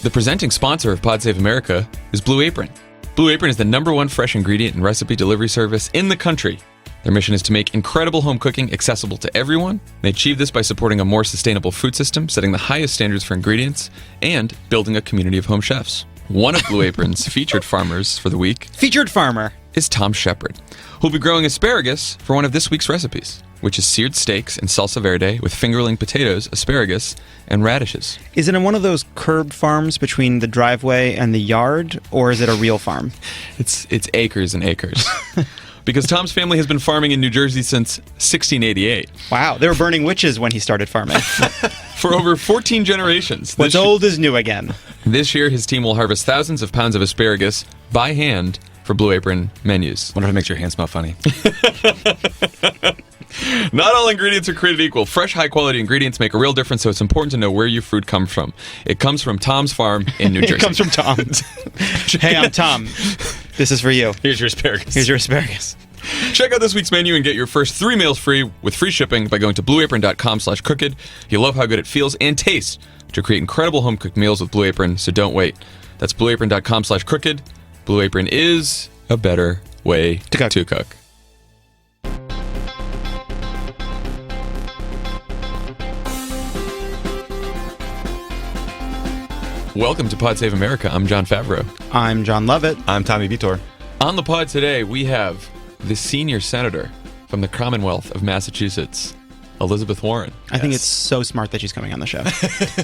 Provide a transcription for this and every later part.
The presenting sponsor of Pod Save America is Blue Apron. Blue Apron is the #1 fresh ingredient and recipe delivery service in the country. Their mission is to make incredible home cooking accessible to everyone. They achieve this by supporting a more sustainable food system, setting the highest standards for ingredients, and building a community of home chefs. One of Blue Apron's featured farmers for the week Featured farmer is Tom Shepard, who'll be growing asparagus for one of this week's recipes, which is seared steaks in salsa verde with fingerling potatoes, asparagus, and radishes. Is it in one of those curb farms between the driveway and the yard, or is it a real farm? It's acres and acres. Because Tom's family has been farming in New Jersey since 1688. Wow, they were burning witches when he started farming. For over 14 generations. What's old is new again. This year, his team will harvest thousands of pounds of asparagus by hand for Blue Apron menus. Wonder if it makes your hands smell funny. Not all ingredients are created equal. Fresh, high-quality ingredients make a real difference, so it's important to know where your food comes from. It comes from Tom's farm in New Jersey. It comes from Tom. Hey, I'm Tom. This is for you. Here's your asparagus. Here's your asparagus. Check out this week's menu and get your first 3 meals free with free shipping by going to blueapron.com/crooked. You'll love how good it feels and tastes to create incredible home-cooked meals with Blue Apron, so don't wait. That's blueapron.com/crooked. Blue Apron is a better way to cook. Welcome to Pod Save America. I'm Jon Favreau. I'm Jon Lovett. I'm Tommy Vietor. On the pod today, we have the senior senator from the Commonwealth of Massachusetts, Elizabeth Warren. I think it's so smart that she's coming on the show.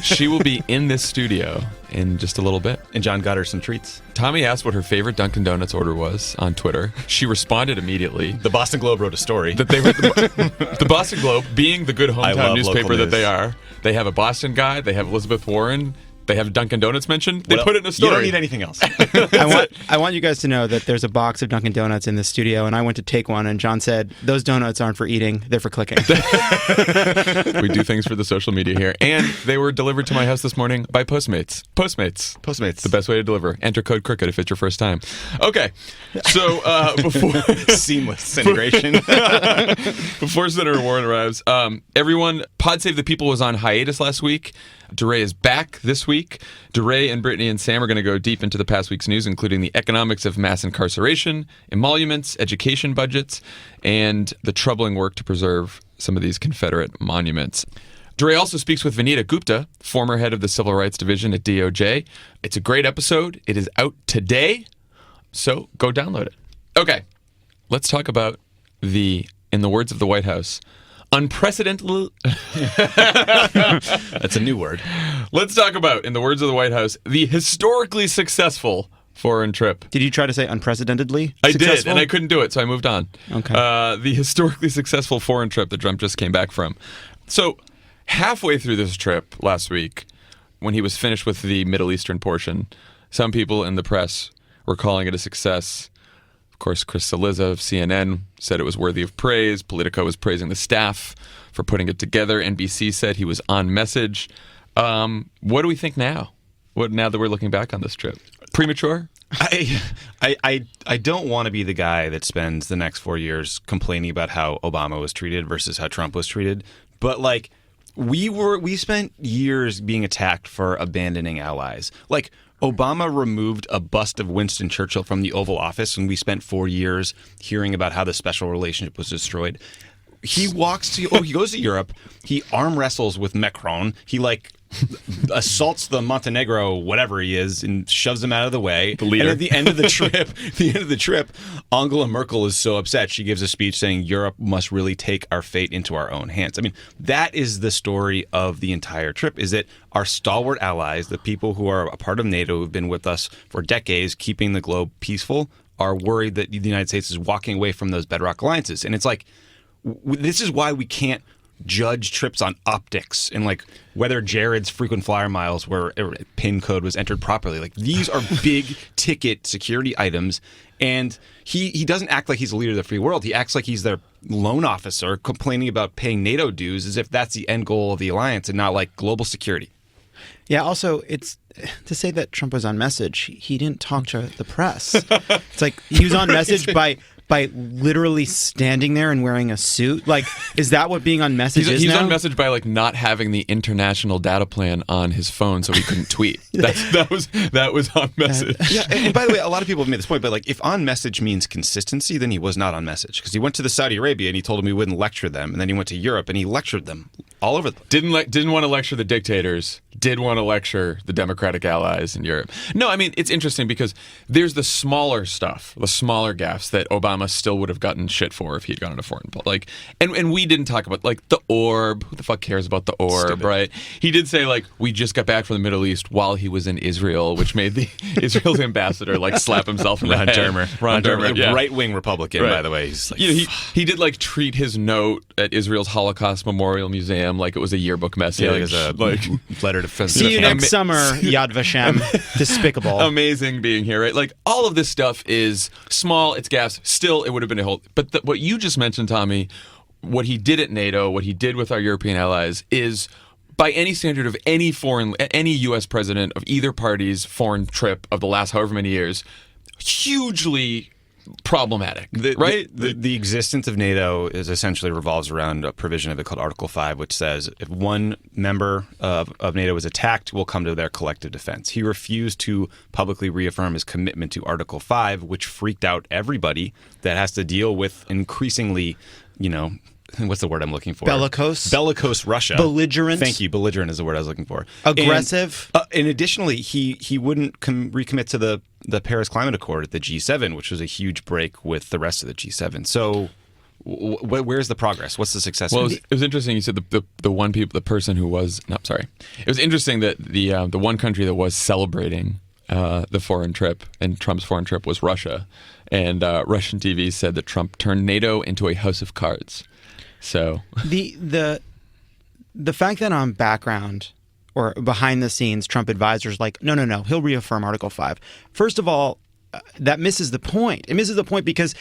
She will be in this studio in just a little bit. And John got her some treats. Tommy asked what her favorite Dunkin' Donuts order was on Twitter. She responded immediately. The Boston Globe wrote a story. That they were the Boston Globe, being the good hometown newspaper that they are, they have a Boston guy, they have Elizabeth Warren, they have Dunkin' Donuts mentioned. They put it in a story. You don't need anything else. I want you guys to know that there's a box of Dunkin' Donuts in the studio, and I went to take one, and John said, those donuts aren't for eating, they're for clicking. We do things for the social media here. And they were delivered to my house this morning by Postmates. Postmates. The best way to deliver. Enter code CROOKED if it's your first time. Okay. So before... Seamless integration. Before Senator Warren arrives, everyone, Pod Save the People was on hiatus last week. DeRay is back this week. DeRay and Brittany and Sam are going to go deep into the past week's news, including the economics of mass incarceration, emoluments, education budgets, and the troubling work to preserve some of these Confederate monuments. DeRay also speaks with Vanita Gupta, former head of the Civil Rights Division at DOJ. It's a great episode. It is out today, so go download it. Okay, let's talk about in the words of the White House, unprecedented. That's a new word. Let's talk about, in the words of the White House, the historically successful foreign trip. Did you try to say unprecedentedly I successful? did, and I couldn't do it, so I moved on. Okay. The historically successful foreign trip that Trump just came back from. So, halfway through this trip last week, when he was finished with the Middle Eastern portion, some people in the press were calling it a success. Of course, Chris Cillizza of CNN said it was worthy of praise. Politico was praising the staff for putting it together. NBC said he was on message. What do we think now? Now that we're looking back on this trip? Premature? I don't want to be the guy that spends the next 4 years complaining about how Obama was treated versus how Trump was treated. But we spent years being attacked for abandoning allies. Obama removed a bust of Winston Churchill from the Oval Office, and we spent 4 years hearing about how the special relationship was destroyed. He goes to Europe. He arm wrestles with Macron. He assaults the Montenegro, whatever he is, and shoves him out of the way. The leader. And at the end of the trip, Angela Merkel is so upset. She gives a speech saying Europe must really take our fate into our own hands. I mean, that is the story of the entire trip, is that our stalwart allies, the people who are a part of NATO, who've been with us for decades, keeping the globe peaceful, are worried that the United States is walking away from those bedrock alliances. And it's this is why we can't judge trips on optics and whether Jared's frequent flyer miles where PIN code was entered properly. These are big ticket security items, and he doesn't act like he's a leader of the free world. He acts like he's their loan officer complaining about paying NATO dues as if that's the end goal of the alliance and not global security. Yeah, also, it's to say that Trump was on message, he didn't talk to the press. It's he was on message by by literally standing there and wearing a suit? Like, is that what being on message is He's now? on message by like not having the international data plan on his phone, so he couldn't tweet. That was on message. Yeah, and by the way, a lot of people have made this point, but like if on message means consistency, then he was not on message because he went to the Saudi Arabia and he told them he wouldn't lecture them, and then he went to Europe and he lectured them all over the place. Didn't want to lecture the dictators. Did want to lecture the democratic allies in Europe. No, I mean, it's interesting because there's the smaller stuff, the smaller gaffes that Obama still would have gotten shit for if he'd gone into foreign policy. Like, and we didn't talk about like the orb. Who the fuck cares about the orb, Stupid. right? He did say like we just got back from the Middle East while he was in Israel, which made the Israel's ambassador like slap himself in the Ron head. Dermer. Ron Dermer, yeah. Right-wing Republican, Right. by the way. He's like, You know, he did like treat his note at Israel's Holocaust Memorial Museum like it was a yearbook message. yeah, like as a letter to See you next summer, Yad Vashem. Despicable. Amazing being here, right? Like all of this stuff is small, it's gaffes. Still, it would have been a whole. But what you just mentioned, Tommy, what he did at NATO, what he did with our European allies, is by any standard of any U.S. president of either party's foreign trip of the last however many years, hugely problematic, right? The existence of NATO is essentially revolves around a provision of it called Article 5, which says if one member of NATO is attacked, we'll come to their collective defense. He refused to publicly reaffirm his commitment to Article 5, which freaked out everybody that has to deal with increasingly, what's the word I'm looking for? Bellicose Russia. Belligerent. Thank you. Belligerent is the word I was looking for. Aggressive. And additionally, he wouldn't recommit to the Paris Climate Accord at the G7, which was a huge break with the rest of the G7. So where's the progress? What's the success? Well, it was interesting. You said the person who was. No, sorry. It was interesting that the one country that was celebrating the foreign trip and Trump's foreign trip was Russia, and Russian TV said that Trump turned NATO into a house of cards. So the fact that on background or behind the scenes, Trump advisors like, no, he'll reaffirm Article 5. First of all, that misses the point. It misses the point because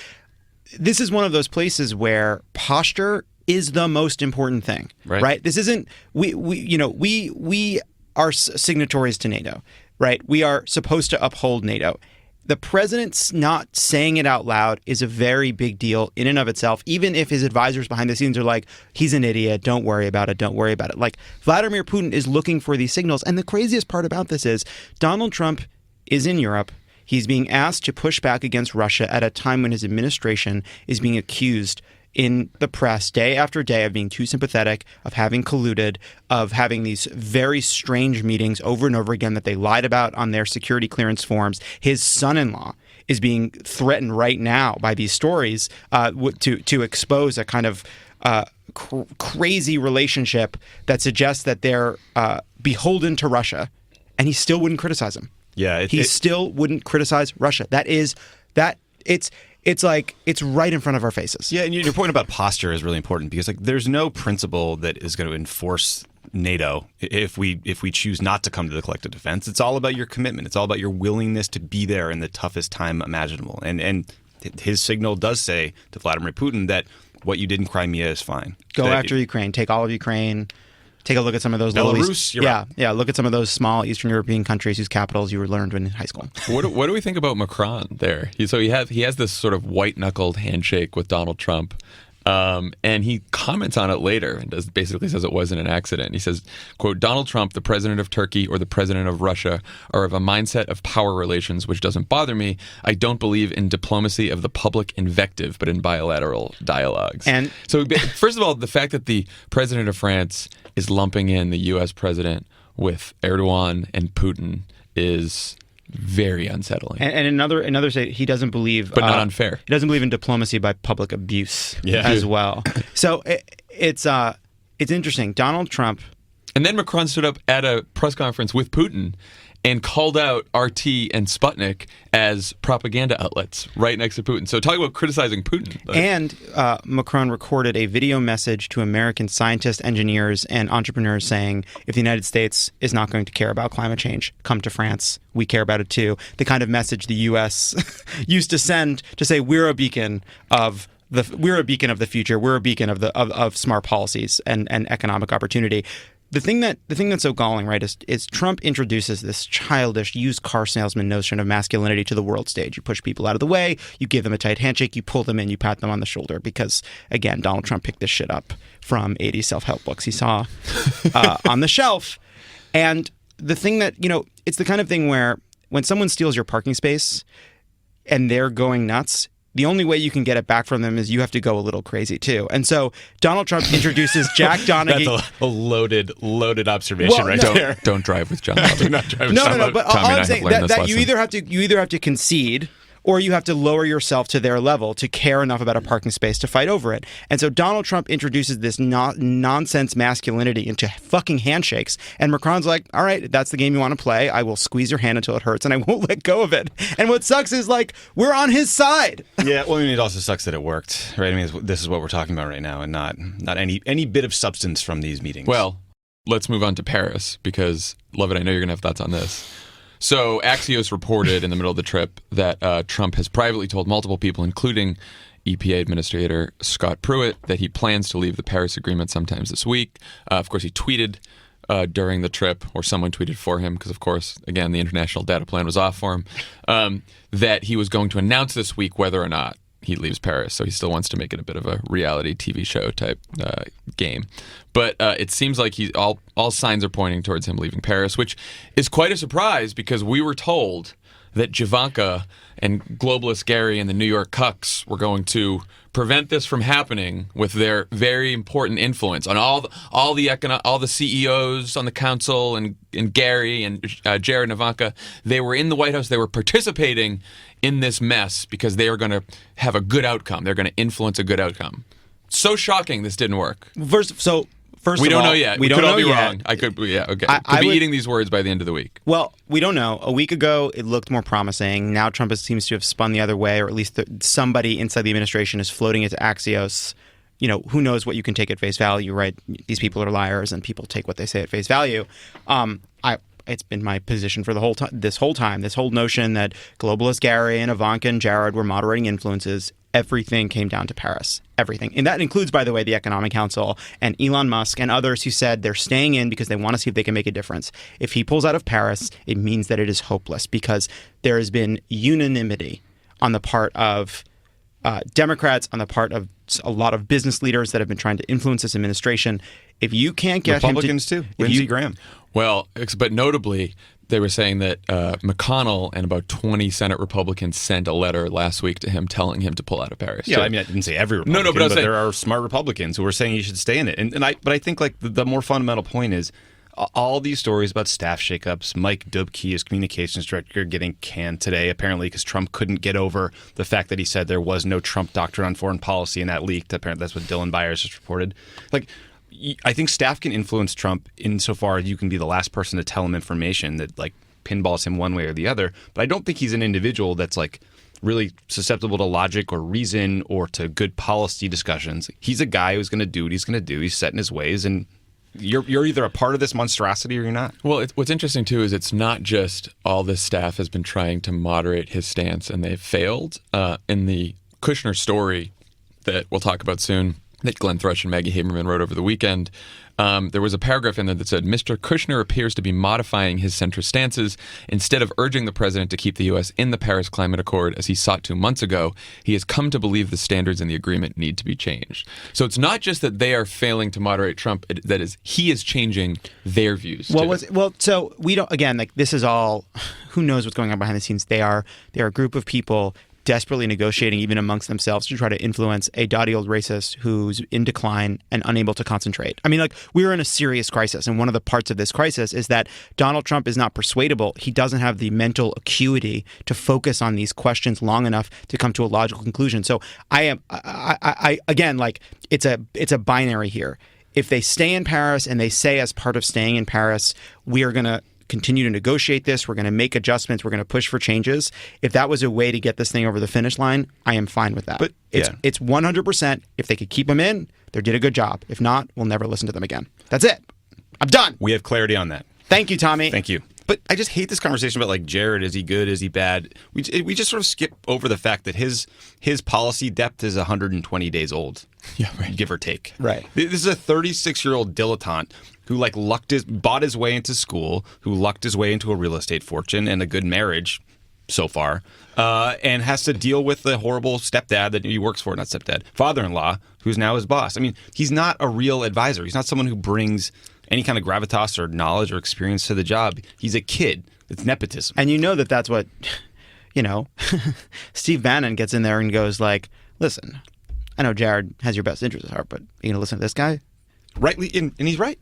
this is one of those places where posture is the most important thing, right? This isn't we are signatories to NATO, right? We are supposed to uphold NATO. The president's not saying it out loud is a very big deal in and of itself, even if his advisors behind the scenes are like, he's an idiot, don't worry about it. Like, Vladimir Putin is looking for these signals. And the craziest part about this is Donald Trump is in Europe. He's being asked to push back against Russia at a time when his administration is being accused in the press day after day of being too sympathetic, of having colluded, of having these very strange meetings over and over again that they lied about on their security clearance forms. His son-in-law is being threatened right now by these stories to expose a kind of crazy relationship that suggests that they're beholden to Russia, and he still wouldn't criticize him. Yeah, he still wouldn't criticize Russia. It's like it's right in front of our faces. Yeah, and your point about posture is really important because like there's no principle that is going to enforce NATO if we choose not to come to the collective defense. It's all about your commitment. It's all about your willingness to be there in the toughest time imaginable. And his signal does say to Vladimir Putin that what you did in Crimea is fine. Go after Ukraine. Take all of Ukraine. Take a look at some of those Belarus, look at some of those small Eastern European countries whose capitals you learned in high school. What do we think about Macron there? He has this sort of white-knuckled handshake with Donald Trump, and he comments on it later and basically says it wasn't an accident. He says, quote, Donald Trump, the president of Turkey or the president of Russia, are of a mindset of power relations which doesn't bother me. I don't believe in diplomacy of the public invective, but in bilateral dialogues. And so, first of all, the fact that the president of France is lumping in the U.S. president with Erdogan and Putin is very unsettling. And another say he doesn't believe, but not unfair. He doesn't believe in diplomacy by public abuse as well. So it's interesting. Donald Trump, and then Macron stood up at a press conference with Putin and called out RT and Sputnik as propaganda outlets right next to Putin. So talk about criticizing Putin. And Macron recorded a video message to American scientists, engineers, and entrepreneurs saying, if the United States is not going to care about climate change, come to France. We care about it too. The kind of message the U.S. used to send to say we're a beacon of the future. We're a beacon of smart policies and economic opportunity. the thing that's so galling, right, is Trump introduces this childish used car salesman notion of masculinity to the world stage. You push people out of the way, you give them a tight handshake, you pull them in, you pat them on the shoulder. Because again, Donald Trump picked this shit up from 80s self-help books he saw on the shelf. And the thing that, it's the kind of thing where when someone steals your parking space and they're going nuts, the only way you can get it back from them is you have to go a little crazy too. And so Donald Trump introduces Jack Donaghy. That's a loaded observation there. Don't drive with Jon Lovett. Do not drive with No, Jon no, Lovett. but Tommy all and I I'm saying have learned that this you either have to concede or you have to lower yourself to their level to care enough about a parking space to fight over it. And so Donald Trump introduces this nonsense masculinity into fucking handshakes. And Macron's like, all right, if that's the game you want to play, I will squeeze your hand until it hurts and I won't let go of it. And what sucks is, like, we're on his side. Yeah, well, I mean, it also sucks that it worked, right? I mean, this is what we're talking about right now and not any bit of substance from these meetings. Well, let's move on to Paris because, Lovett, I know you're going to have thoughts on this. So Axios reported in the middle of the trip that Trump has privately told multiple people, including EPA Administrator Scott Pruitt, that he plans to leave the Paris Agreement sometimes this week. Of course, he tweeted during the trip, or someone tweeted for him, because, of course, again, the international data plan was off for him, that he was going to announce this week whether or not he leaves Paris. So he still wants to make it a bit of a reality TV show type game. But it seems like all signs are pointing towards him leaving Paris, which is quite a surprise because we were told that Javanka and globalist Gary and the New York cucks were going to prevent this from happening with their very important influence on all the CEOs on the council and Gary and Jared and Ivanka. They were in the White House. They were participating in this mess because they are going to have a good outcome. They're going to influence a good outcome. So shocking this didn't work. First we don't know yet. We could all be yet. wrong. Could be eating these words by the end of the week. Well, we don't know. A week ago, it looked more promising. Now Trump seems to have spun the other way, or at least somebody inside the administration is floating it to Axios. Who knows what you can take at face value, right? These people are liars, and people take what they say at face value. It's been my position for this whole notion that globalist Gary and Ivanka and Jared were moderating influences. Everything came down to Paris. Everything. And that includes, by the way, the Economic Council and Elon Musk and others who said they're staying in because they want to see if they can make a difference. If he pulls out of Paris, it means that it is hopeless because there has been unanimity on the part of Democrats, on the part of a lot of business leaders that have been trying to influence this administration. If you can't get Republicans him too, Lindsey Graham. Well, but notably, they were saying that McConnell and about 20 Senate Republicans sent a letter last week to him telling him to pull out of Paris. Yeah, I mean, I didn't say every Republican, but there are smart Republicans who are saying you should stay in it. But I think like the more fundamental point is all these stories about staff shakeups, Mike Dubke, his communications director, getting canned today, apparently because Trump couldn't get over the fact that he said there was no Trump doctrine on foreign policy, and that leaked. Apparently, that's what Dylan Byers just reported. Like, I think staff can influence Trump insofar as you can be the last person to tell him information that like pinballs him one way or the other. But I don't think he's an individual that's like really susceptible to logic or reason or to good policy discussions. He's a guy who's going to do what he's going to do. He's set in his ways, and you're either a part of this monstrosity or you're not. Well, what's interesting too is it's not just all this staff has been trying to moderate his stance and they've failed. In the Kushner story that we'll talk about soon, that Glenn Thrush and Maggie Haberman wrote over the weekend, there was a paragraph in there that said, Mr. Kushner appears to be modifying his centrist stances. Instead of urging the president to keep the U.S. in the Paris Climate Accord as he sought to months ago, he has come to believe the standards in the agreement need to be changed. So it's not just that they are failing to moderate Trump, that is, he is changing their views. So we don't, again, like this is all, who knows what's going on behind the scenes. They are a group of people desperately negotiating even amongst themselves to try to influence a dotty old racist who's in decline and unable to concentrate. I mean, like, we're in a serious crisis, and one of the parts of this crisis is that Donald Trump is not persuadable. He doesn't have the mental acuity to focus on these questions long enough to come to a logical conclusion. So I again, like, it's a binary here. If they stay in Paris and they say as part of staying in Paris, we are going to continue to negotiate this, we're going to make adjustments, we're going to push for changes. If that was a way to get this thing over the finish line, I am fine with that. But it's 100%. If they could keep them in, they did a good job. If not, we'll never listen to them again. That's it. I'm done. We have clarity on that. Thank you, Tommy. Thank you. But I just hate this conversation about, like, Jared, is he good, is he bad? We just sort of skip over the fact that his policy depth is 120 days old. Yeah, right. Give or take. Right. This is a 36-year-old dilettante who bought his way into school, who lucked his way into a real estate fortune and a good marriage so far, and has to deal with the horrible stepdad that he works for, not stepdad, father-in-law, who's now his boss. I mean, he's not a real advisor. He's not someone who brings any kind of gravitas or knowledge or experience to the job. He's a kid. It's nepotism. And you know that's what, Steve Bannon gets in there and goes like, listen, I know Jared has your best interest at heart, but you going to listen to this guy? Rightly, and he's right.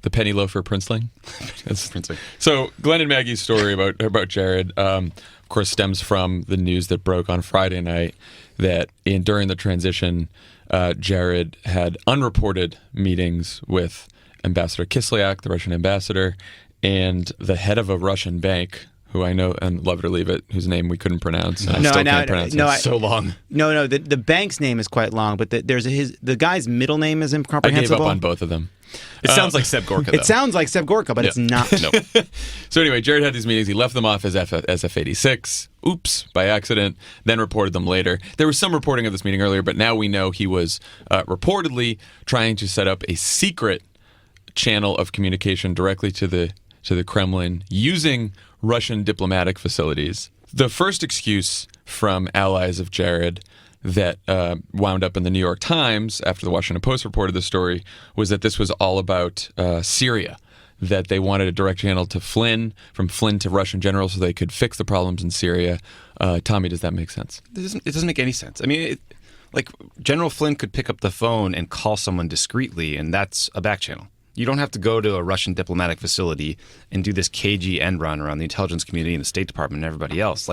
The penny loafer princeling. Princeling. So Glenn and Maggie's story about Jared, of course, stems from the news that broke on Friday night that during the transition, Jared had unreported meetings with Ambassador Kislyak, the Russian ambassador, and the head of a Russian bank, who I know, and love it or leave it, whose name we couldn't pronounce. And I still can't pronounce it. It's so long. No, the bank's name is quite long, but the guy's middle name is incomprehensible. I gave up on both of them. It sounds like Seb Gorka, though. It sounds like Seb Gorka, but it's not. No. So anyway, Jared had these meetings. He left them off as SF-86. Oops, by accident. Then reported them later. There was some reporting of this meeting earlier, but now we know he was reportedly trying to set up a secret channel of communication directly to the Kremlin using Russian diplomatic facilities. The first excuse from allies of Jared that wound up in the New York Times after the Washington Post reported the story was that this was all about Syria, that they wanted a direct channel to Flynn, from Flynn to Russian generals so they could fix the problems in Syria. Tommy, does that make sense? It doesn't make any sense. I mean, General Flynn could pick up the phone and call someone discreetly, and that's a back channel. You don't have to go to a Russian diplomatic facility and do this cagey end run around the intelligence community and the State Department and everybody else.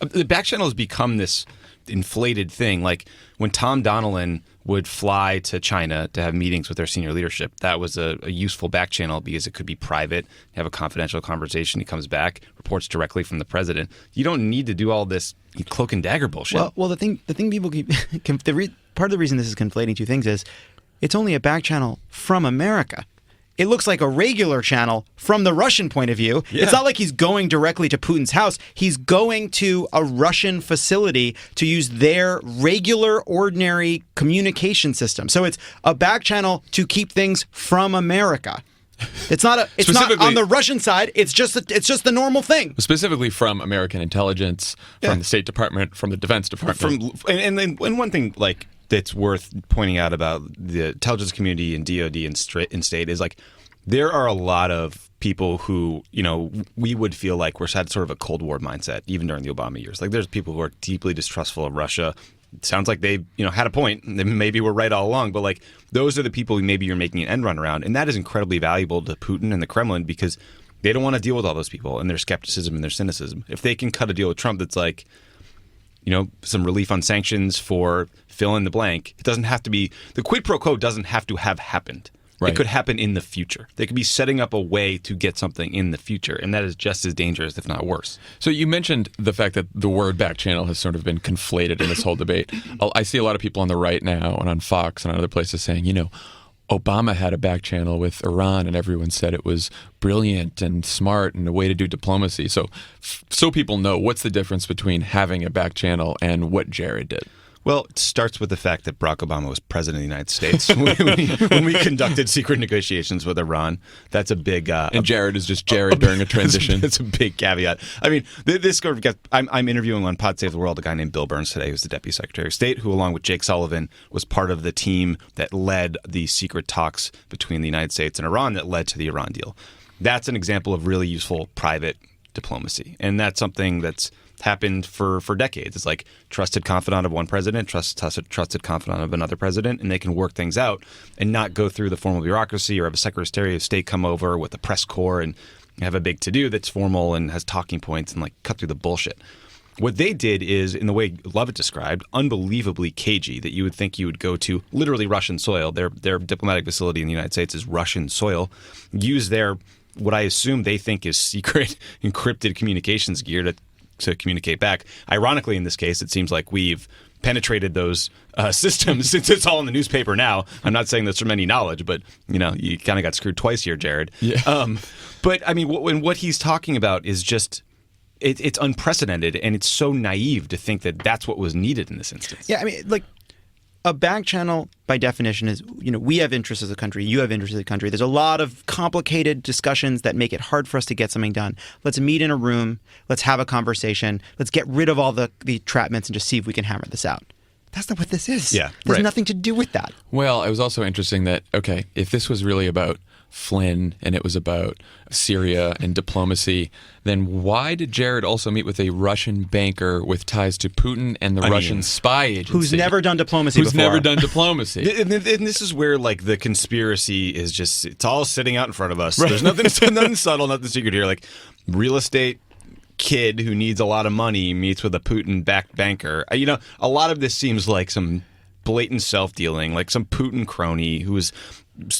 The back channel has become this inflated thing. Like when Tom Donilon would fly to China to have meetings with their senior leadership, that was a useful back channel because it could be private, have a confidential conversation. He comes back, reports directly from the president. You don't need to do all this cloak and dagger bullshit. Well, the thing people keep part of the reason this is conflating two things is it's only a back channel from America. It looks like a regular channel from the Russian point of view. Yeah. It's not like he's going directly to Putin's house. He's going to a Russian facility to use their regular, ordinary communication system. So it's a back channel to keep things from America. It's not on the Russian side. It's just the normal thing. Specifically from American intelligence, from the State Department, from the Defense Department. And one thing that's worth pointing out about the intelligence community and DOD and state is there are a lot of people who, we would feel like we're had sort of a Cold War mindset, even during the Obama years. There's people who are deeply distrustful of Russia. It sounds like they, had a point. They maybe were right all along, but those are the people who maybe you're making an end run around. And that is incredibly valuable to Putin and the Kremlin because they don't want to deal with all those people and their skepticism and their cynicism. If they can cut a deal with Trump that's some relief on sanctions for fill in the blank. It doesn't have to be, the quid pro quo doesn't have to have happened. Right. It could happen in the future. They could be setting up a way to get something in the future, and that is just as dangerous, if not worse. So you mentioned the fact that the word back channel has sort of been conflated in this whole debate. I see a lot of people on the right now and on Fox and on other places saying, Obama had a back channel with Iran and everyone said it was brilliant and smart and a way to do diplomacy. So people know, what's the difference between having a back channel and what Jared did? Well, it starts with the fact that Barack Obama was president of the United States when we conducted secret negotiations with Iran. That's a big... and Jared is just Jared during a transition. That's a big caveat. I mean, I'm interviewing on Pod Save the World a guy named Bill Burns today, who's the Deputy Secretary of State, who, along with Jake Sullivan, was part of the team that led the secret talks between the United States and Iran that led to the Iran deal. That's an example of really useful private diplomacy. And that's something that's happened for decades. It's like trusted confidant of one president, trusted confidant of another president, and they can work things out and not go through the formal bureaucracy or have a Secretary of State come over with a press corps and have a big to-do that's formal and has talking points and cut through the bullshit. What they did is, in the way Lovett described, unbelievably cagey, that you would think you would go to literally Russian soil. Their diplomatic facility in the United States is Russian soil. Use their, what I assume they think is secret encrypted communications gear to communicate back. Ironically, in this case, it seems like we've penetrated those systems since it's all in the newspaper now. I'm not saying this from any knowledge, but you kind of got screwed twice here, Jared. Yeah. But I mean, what he's talking about is just it's unprecedented, and it's so naive to think that that's what was needed in this instance. Yeah, I mean, a back channel, by definition, is, we have interests as a country, you have interests as a country. There's a lot of complicated discussions that make it hard for us to get something done. Let's meet in a room. Let's have a conversation. Let's get rid of all the entrapments and just see if we can hammer this out. That's not what this is. Yeah, There's nothing to do with that. Well, it was also interesting that, okay, if this was really about Flynn and it was about Syria and diplomacy, then why did Jared also meet with a Russian banker with ties to Putin and the Russian spy agency? Who's never done diplomacy before. Who's never done diplomacy. And this is where, like, the conspiracy is just, it's all sitting out in front of us. Right. There's nothing subtle, nothing secret here. Like, real estate kid who needs a lot of money meets with a Putin-backed banker. A lot of this seems like some blatant self-dealing, like some Putin crony who was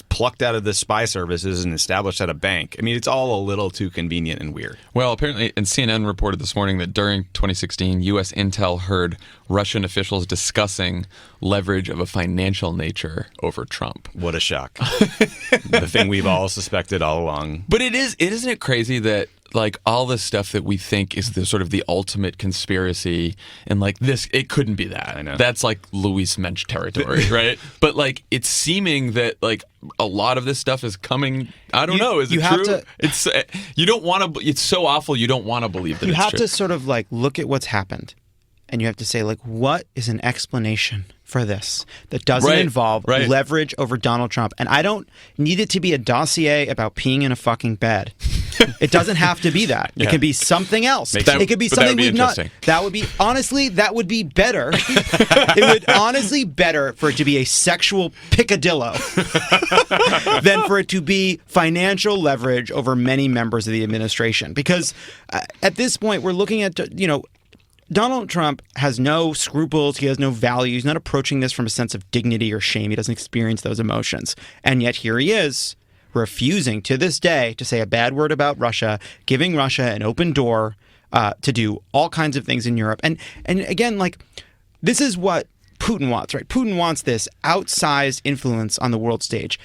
plucked out of the spy services and established at a bank. I mean, it's all a little too convenient and weird. Well, apparently, and CNN reported this morning that during 2016, U.S. intel heard Russian officials discussing leverage of a financial nature over Trump. What a shock. The thing we've all suspected all along. But isn't it crazy that, like, all this stuff that we think is the sort of the ultimate conspiracy, and like this, it couldn't be that. I know. That's like Luis Mensch territory, right? But like, it's seeming that like a lot of this stuff is coming. I don't know. Is it true? It's you don't want to. It's so awful. You don't want to believe that. You it's have true. to sort of like look at what's happened, and you have to say, like, what is an explanation for this that doesn't involve leverage over Donald Trump? And I don't need it to be a dossier about peeing in a fucking bed. It doesn't have to be that. It can be something else. It could be something we've not. That would be, honestly, that would be better. It would honestly better for it to be a sexual picadillo than for it to be financial leverage over many members of the administration. Because at this point, we're looking at, Donald Trump has no scruples. He has no values. He's not approaching this from a sense of dignity or shame. He doesn't experience those emotions. And yet here he is, refusing to this day to say a bad word about Russia, giving Russia an open door to do all kinds of things in Europe. And again, like, this is what Putin wants, right? Putin wants this outsized influence on the world stage.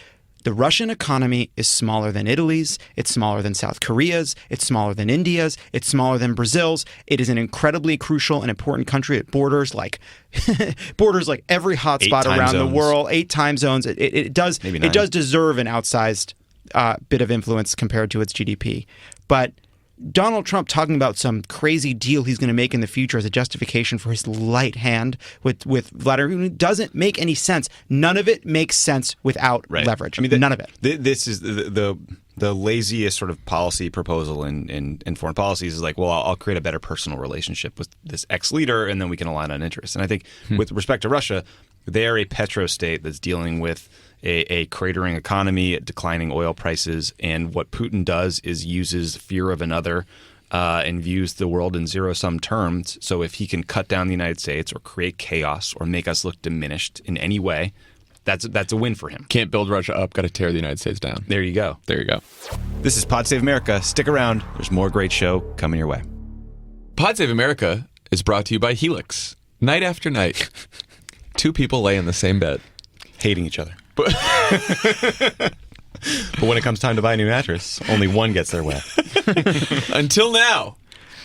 The Russian economy is smaller than Italy's, it's smaller than South Korea's, it's smaller than India's, it's smaller than Brazil's. It is an incredibly crucial and important country. It borders like every hotspot around the world, 8 time zones. It does deserve an outsized bit of influence compared to its GDP. But Donald Trump talking about some crazy deal he's going to make in the future as a justification for his light hand with Vladimir doesn't make any sense. None of it makes sense without leverage. I mean, none of it. This is the laziest sort of policy proposal in foreign policies is like, well, I'll create a better personal relationship with this ex-leader, and then we can align on interests. And I think with respect to Russia, they are a petrostate that's dealing with a cratering economy, declining oil prices, and what Putin does is uses fear of another and views the world in zero-sum terms. So if he can cut down the United States or create chaos or make us look diminished in any way, that's a win for him. Can't build Russia up, got to tear the United States down. There you go. There you go. This is Pod Save America. Stick around. There's more great show coming your way. Pod Save America is brought to you by Helix. Night after night, 2 people lay in the same bed, hating each other. But when it comes time to buy a new mattress, only one gets their way. Until now.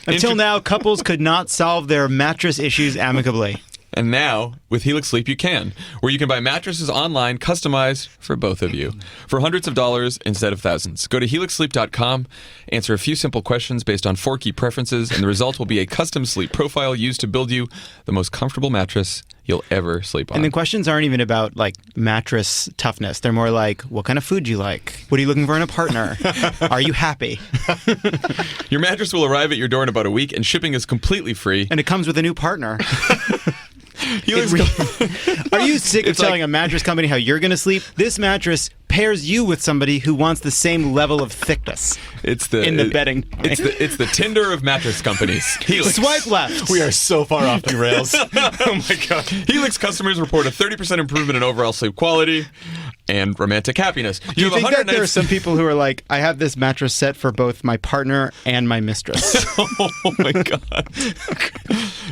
Until now, couples could not solve their mattress issues amicably. And now, with Helix Sleep, you can, where you can buy mattresses online, customized for both of you, for hundreds of dollars instead of thousands. Go to helixsleep.com, answer a few simple questions based on 4 key preferences, and the result will be a custom sleep profile used to build you the most comfortable mattress you'll ever sleep on. And the questions aren't even about, like, mattress toughness. They're more like, what kind of food do you like? What are you looking for in a partner? Are you happy? Your mattress will arrive at your door in about a week, and shipping is completely free. And it comes with a new partner. Are you sick of telling a mattress company how you're going to sleep? This mattress pairs you with somebody who wants the same level of thickness in the bedding. It's the Tinder of mattress companies. Helix. Swipe left. We are so far off the rails. Oh my God. Helix customers report a 30% improvement in overall sleep quality. and romantic happyiness. Do you have think 100 that there are nights. some people who are like, I have this mattress set for both my partner and my mistress? Oh my God.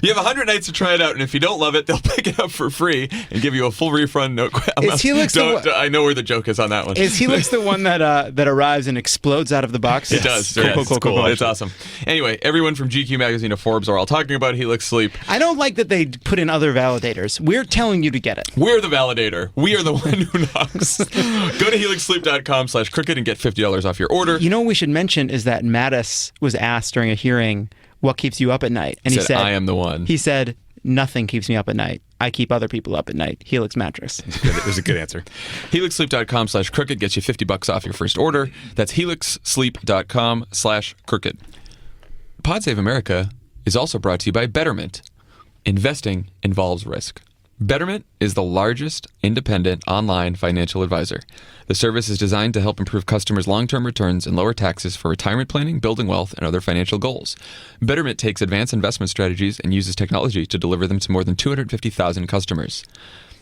You have 100 nights to try it out, and if you don't love it, they'll pick it up for free and give you a full refund. No, Is Helix I know where the joke is on that one. Is Helix the one that arrives and explodes out of the box? It does. Cool, Yes, cool, cool, it's cool. cool. It's awesome. Anyway, everyone from GQ Magazine to Forbes are all talking about Helix Sleep. I don't like that they put in other validators. We're telling you to get it. We're the validator. We are the one who knocks. Go to helixsleep.com/crooked and get $50 off your order. You know what we should mention is that Mattis was asked during a hearing, what keeps you up at night? And he said, I am the one. He said, nothing keeps me up at night. I keep other people up at night. Helix mattress. It was a good answer. helixsleep.com/crooked gets you $50 off your first order. That's helixsleep.com/crooked. Pod Save America is also brought to you by Betterment. Investing involves risk. Betterment is the largest independent online financial advisor. The service is designed to help improve customers' long-term returns and lower taxes for retirement planning, building wealth, and other financial goals. Betterment takes advanced investment strategies and uses technology to deliver them to more than 250,000 customers.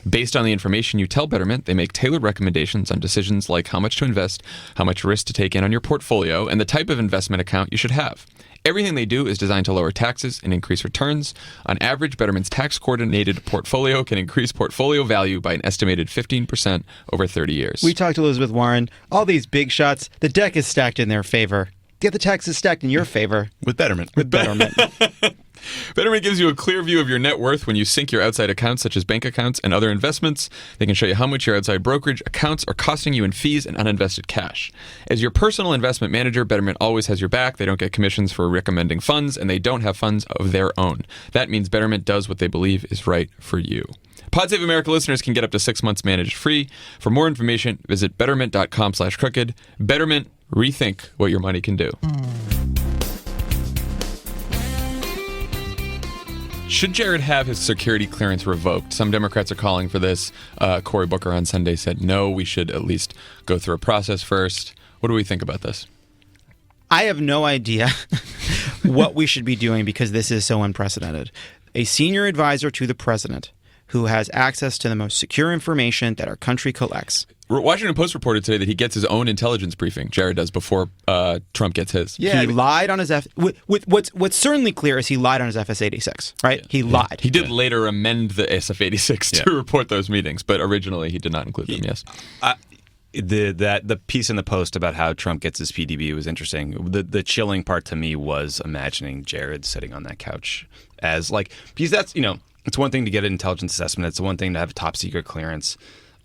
Based on the information you tell Betterment, they make tailored recommendations on decisions like how much to invest, how much risk to take in on your portfolio, and the type of investment account you should have. Everything they do is designed to lower taxes and increase returns. On average, Betterment's tax-coordinated portfolio can increase portfolio value by an estimated 15% over 30 years. We talked to Elizabeth Warren. All these big shots, the deck is stacked in their favor. Get the taxes stacked in your favor. With Betterment. With Betterment. Betterment gives you a clear view of your net worth when you sync your outside accounts, such as bank accounts and other investments. They can show you how much your outside brokerage accounts are costing you in fees and uninvested cash. As your personal investment manager, Betterment always has your back. They don't get commissions for recommending funds, and they don't have funds of their own. That means Betterment does what they believe is right for you. Pod Save America listeners can get up to 6 months managed free. For more information, visit betterment.com/crooked. Betterment, rethink what your money can do. Should Jared have his security clearance revoked? Some Democrats are calling for this. Cory Booker on Sunday said, no, we should at least go through a process first. What do we think about this? I have no idea what we should be doing because this is so unprecedented. A senior advisor to the president who has access to the most secure information that our country collects. Washington Post reported today that he gets his own intelligence briefing. Jared does before Trump gets his. Yeah, he lied on his what's certainly clear is he lied on his FS-86, right? Yeah. He lied. He did later amend the SF-86 to report those meetings, but originally he did not include them, yes. The piece in the Post about how Trump gets his PDB was interesting. The chilling part to me was imagining Jared sitting on that couch as because that's, it's one thing to get an intelligence assessment. It's one thing to have top secret clearance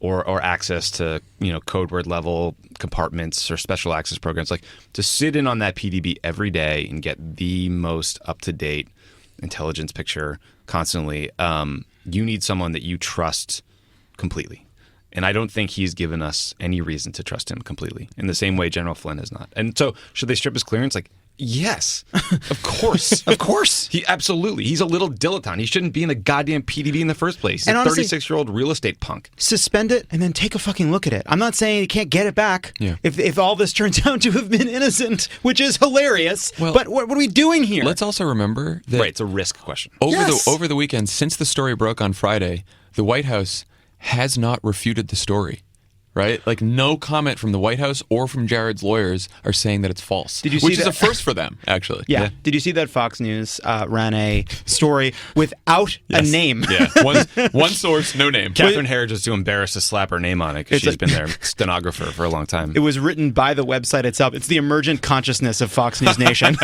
or access to, code word level compartments or special access programs. Like to sit in on that PDB every day and get the most up-to-date intelligence picture constantly. You need someone that you trust completely. And I don't think he's given us any reason to trust him completely in the same way General Flynn has not. And so should they strip his clearance? Yes, of course. Of course. Absolutely. He's a little dilettante. He shouldn't be in the goddamn PDB in the first place. He's a 36-year-old real estate punk. Suspend it and then take a fucking look at it. I'm not saying you can't get it back if all this turns out to have been innocent, which is hilarious. Well, but what are we doing here? Let's also remember that it's a risk question. Over the weekend, since the story broke on Friday, the White House has not refuted the story. Right? No comment from the White House or from Jared's lawyers are saying that it's false. Which is a first for them, actually. Yeah. Did you see that Fox News ran a story without a name? Yeah. One source, no name. Catherine Herridge just too embarrassed to slap her name on it because she's been their stenographer for a long time. It was written by the website itself. It's the emergent consciousness of Fox News Nation.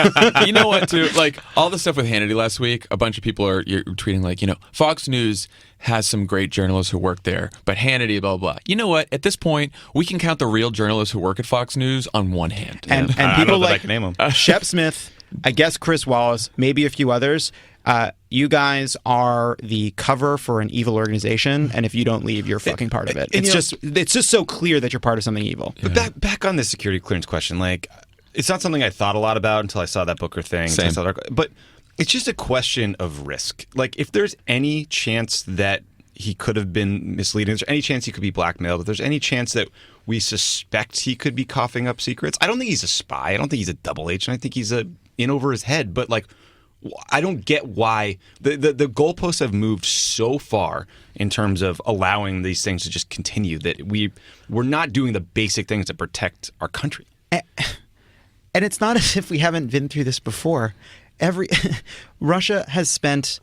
You know what, too? All the stuff with Hannity last week, a bunch of people are tweeting Fox News has some great journalists who work there, but Hannity, blah, blah, blah. You know what? At this point, we can count the real journalists who work at Fox News on one hand. And people I can name them. Shep Smith, I guess Chris Wallace, maybe a few others. You guys are the cover for an evil organization, and if you don't leave, you're fucking part of it. It's just so clear that you're part of something evil. Yeah. But back on the security clearance question, it's not something I thought a lot about until I saw that Booker thing. Same. But it's just a question of risk. If there's any chance that he could have been misleading, if there's any chance he could be blackmailed, if there's any chance that we suspect he could be coughing up secrets, I don't think he's a spy. I don't think he's a double agent. I think he's in over his head. But I don't get why the goalposts have moved so far in terms of allowing these things to just continue that we're not doing the basic things to protect our country. And it's not as if we haven't been through this before. Russia has spent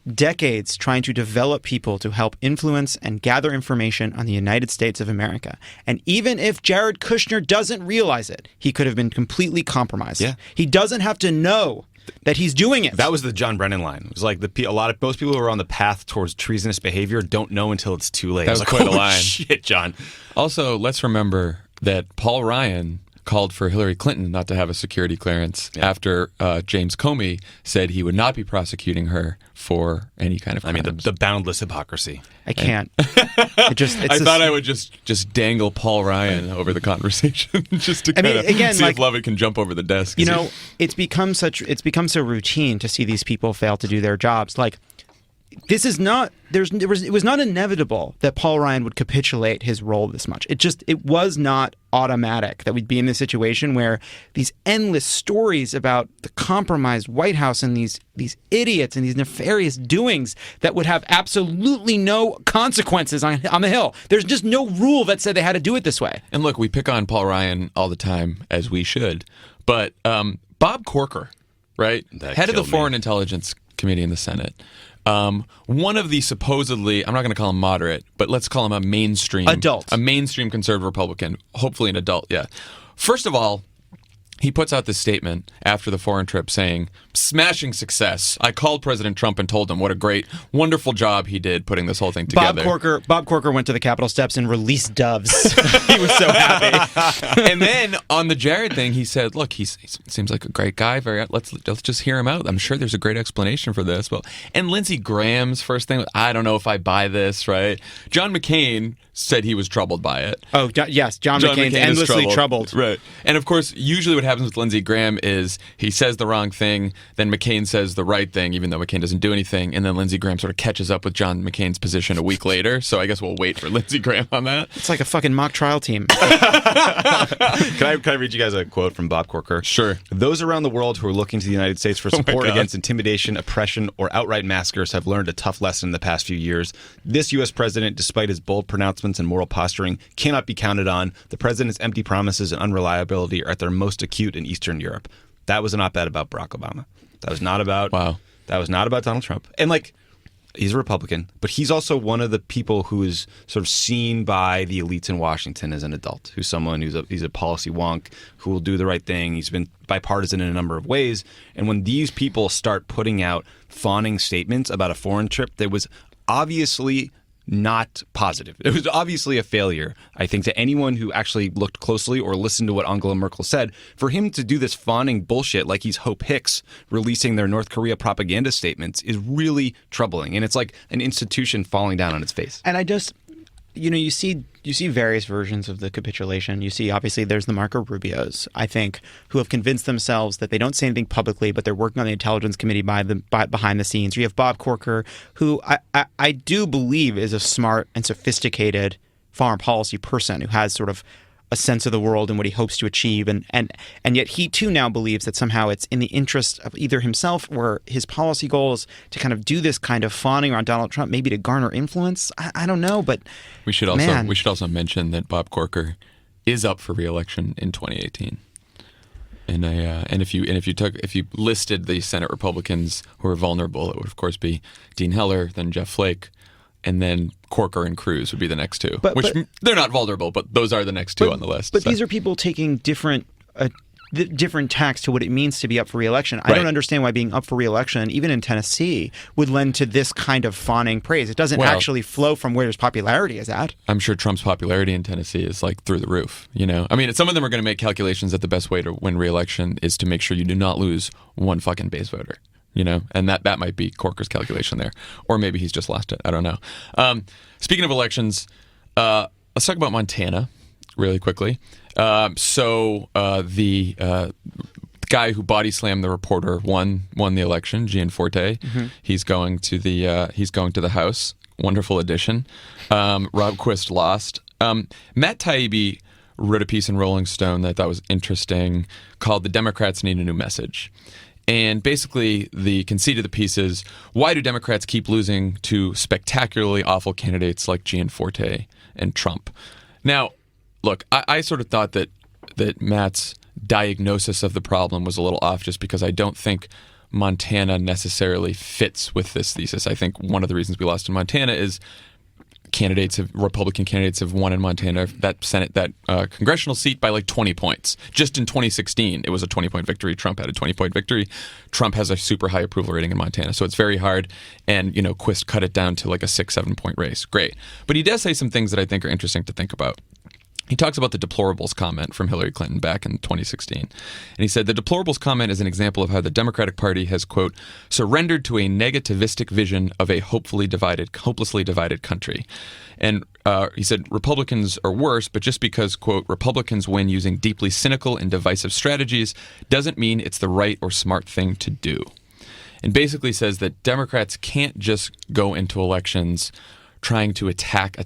decades trying to develop people to help influence and gather information on the United States of America. And even if Jared Kushner doesn't realize it, he could have been completely compromised. Yeah. He doesn't have to know that he's doing it. That was the John Brennan line. It was like most people who are on the path towards treasonous behavior don't know until it's too late. That was like, quite a holy line. Shit, John. Also, let's remember that Paul Ryan called for Hillary Clinton not to have a security clearance after James Comey said he would not be prosecuting her for any kind of crimes. I mean, the boundless hypocrisy. I can't. I thought I would just dangle Paul Ryan over the conversation just to kind of see if Lovett can jump over the desk. You know, it's become so routine to see these people fail to do their jobs. Like, this is not. It was not inevitable that Paul Ryan would capitulate his role this much. It was not automatic that we'd be in this situation where these endless stories about the compromised White House and these idiots and these nefarious doings that would have absolutely no consequences on the Hill. There's just no rule that said they had to do it this way. And look, we pick on Paul Ryan all the time, as we should. But Bob Corker, right, head of the Foreign Intelligence Committee in the Senate. One of the supposedly, I'm not going to call him moderate, but let's call him a mainstream conservative Republican, hopefully an adult, yeah. First of all, he puts out this statement after the foreign trip saying, smashing success. I called President Trump and told him what a great, wonderful job he did putting this whole thing together. Bob Corker went to the Capitol steps and released doves. He was so happy. And then on the Jared thing, he said, look, he seems like a great guy. Let's just hear him out. I'm sure there's a great explanation for this. Well, and Lindsey Graham's first thing, I don't know if I buy this, right? John McCain said he was troubled by it. Oh, yes. John McCain's endlessly troubled. Right. And of course, usually what happens with Lindsey Graham is he says the wrong thing, then McCain says the right thing, even though McCain doesn't do anything, and then Lindsey Graham sort of catches up with John McCain's position a week later. So I guess we'll wait for Lindsey Graham on that. It's like a fucking mock trial team. Can I read you guys a quote from Bob Corker? Sure. Those around the world who are looking to the United States for support against intimidation, oppression, or outright massacres have learned a tough lesson in the past few years. This U.S. president, despite his bold pronouncements and moral posturing, cannot be counted on. The president's empty promises and unreliability are at their most acute in Eastern Europe. That was an op-ed about Barack Obama. That was not about That was not about Donald Trump. And he's a Republican, but he's also one of the people who is sort of seen by the elites in Washington as an adult, who's someone he's a policy wonk who will do the right thing. He's been bipartisan in a number of ways. And when these people start putting out fawning statements about a foreign trip that was obviously not positive. It was obviously a failure, I think, to anyone who actually looked closely or listened to what Angela Merkel said. For him to do this fawning bullshit like he's Hope Hicks releasing their North Korea propaganda statements is really troubling. And it's like an institution falling down on its face. And you see various versions of the capitulation. You see, obviously, there's the Marco Rubios, I think, who have convinced themselves that they don't say anything publicly, but they're working on the Intelligence Committee behind the scenes. You have Bob Corker, who I do believe is a smart and sophisticated foreign policy person who has sort of a sense of the world and what he hopes to achieve. And yet he, too, now believes that somehow it's in the interest of either himself or his policy goals to kind of do this kind of fawning around Donald Trump, maybe to garner influence. I don't know, but we should also mention that Bob Corker is up for re-election in 2018. And if you listed the Senate Republicans who are vulnerable, it would of course be Dean Heller, then Jeff Flake, and then Corker and Cruz would be the next two. But they're not vulnerable, but those are the next two on the list. But these are people taking different tacks to what it means to be up for re-election. I don't understand why being up for re-election, even in Tennessee, would lend to this kind of fawning praise. It doesn't actually flow from where his popularity is at. I'm sure Trump's popularity in Tennessee is through the roof. I mean, some of them are going to make calculations that the best way to win re-election is to make sure you do not lose one fucking base voter. And that might be Corker's calculation there. Or maybe he's just lost it. I don't know. Speaking of elections, let's talk about Montana really quickly. The guy who body slammed the reporter won the election, Gianforte. Mm-hmm. He's going to the House. Wonderful addition. Rob Quist lost. Matt Taibbi wrote a piece in Rolling Stone that I thought was interesting called "The Democrats Need a New Message." And basically, the conceit of the piece is, why do Democrats keep losing to spectacularly awful candidates like Gianforte and Trump? Now, look, I sort of thought that Matt's diagnosis of the problem was a little off, just because I don't think Montana necessarily fits with this thesis. I think one of the reasons we lost in Montana is Republican candidates have won in Montana that congressional seat by like 20 points. Just in 2016, it was a 20-point victory. Trump had a 20-point victory. Trump has a super high approval rating in Montana, so it's very hard. And Quist cut it down to like a 6-7 point race. Great, but he does say some things that I think are interesting to think about. He talks about the deplorables comment from Hillary Clinton back in 2016. And he said, the deplorables comment is an example of how the Democratic Party has, quote, surrendered to a negativistic vision of a hopelessly divided country. And he said, Republicans are worse, but just because, quote, Republicans win using deeply cynical and divisive strategies doesn't mean it's the right or smart thing to do. And basically says that Democrats can't just go into elections trying to attack,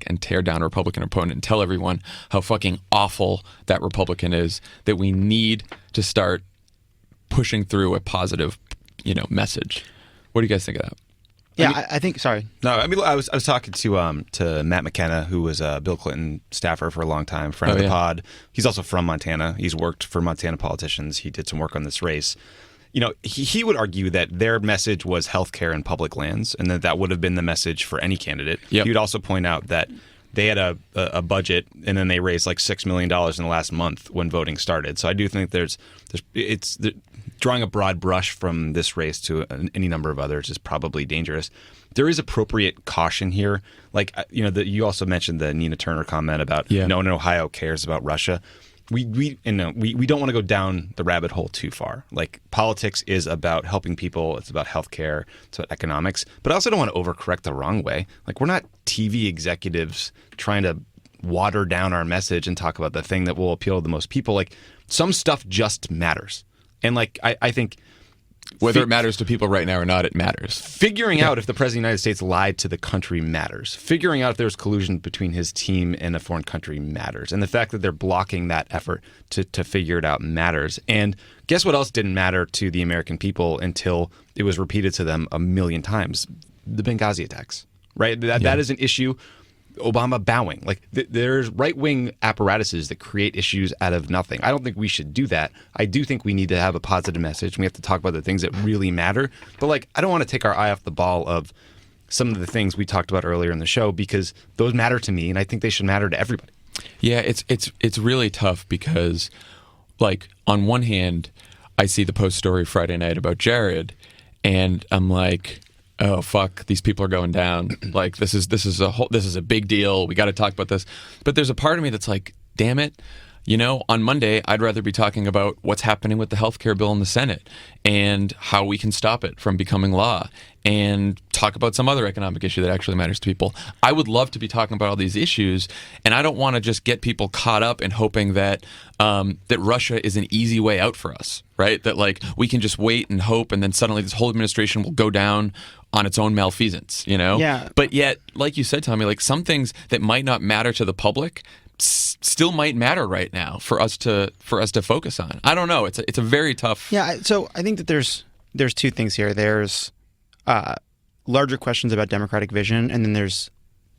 and tear down a Republican opponent and tell everyone how fucking awful that Republican is, that we need to start pushing through a positive, message. What do you guys think of that? Yeah, I think, sorry. No, I was talking to Matt McKenna, who was a Bill Clinton staffer for a long time, friend of the pod. He's also from Montana. He's worked for Montana politicians. He did some work on this race. He would argue that their message was healthcare and public lands, and that would have been the message for any candidate. Yep. He would also point out that they had a budget, and then they raised like $6 million in the last month when voting started. So I do think it's drawing a broad brush from this race to any number of others is probably dangerous. There is appropriate caution here. Like, you also mentioned the Nina Turner comment about no one in Ohio cares about Russia. We don't want to go down the rabbit hole too far. Like, politics is about helping people. It's about healthcare. It's about economics. But I also don't want to overcorrect the wrong way. Like, we're not TV executives trying to water down our message and talk about the thing that will appeal to the most people. Like, some stuff just matters. And like, I think whether it matters to people right now or not, it matters. Figuring out if the President of the United States lied to the country matters. Figuring out if there's collusion between his team and a foreign country matters. And the fact that they're blocking that effort to figure it out matters. And guess what else didn't matter to the American people until it was repeated to them a million times? The Benghazi attacks, right? That is an issue. Obama bowing. Like, there's right-wing apparatuses that create issues out of nothing. I don't think we should do that. I do think we need to have a positive message. We have to talk about the things that really matter. But, like, I don't want to take our eye off the ball of some of the things we talked about earlier in the show, because those matter to me, and I think they should matter to everybody. Yeah, it's really tough because, like, on one hand, I see the post story Friday night about Jared, and I'm like, oh fuck, these people are going down. Like, this is a big deal. We got to talk about this. But there's a part of me that's like, damn it, on Monday I'd rather be talking about what's happening with the healthcare bill in the Senate and how we can stop it from becoming law, and talk about some other economic issue that actually matters to people. I would love to be talking about all these issues, and I don't want to just get people caught up in hoping that that Russia is an easy way out for us, right? That, like, we can just wait and hope, and then suddenly this whole administration will go down on its own malfeasance, Yeah. But yet, like you said, Tommy, like, some things that might not matter to the public still might matter right now for us to focus on. I don't know. It's a very tough. Yeah. So I think that there's two things here. There's larger questions about democratic vision, and then there's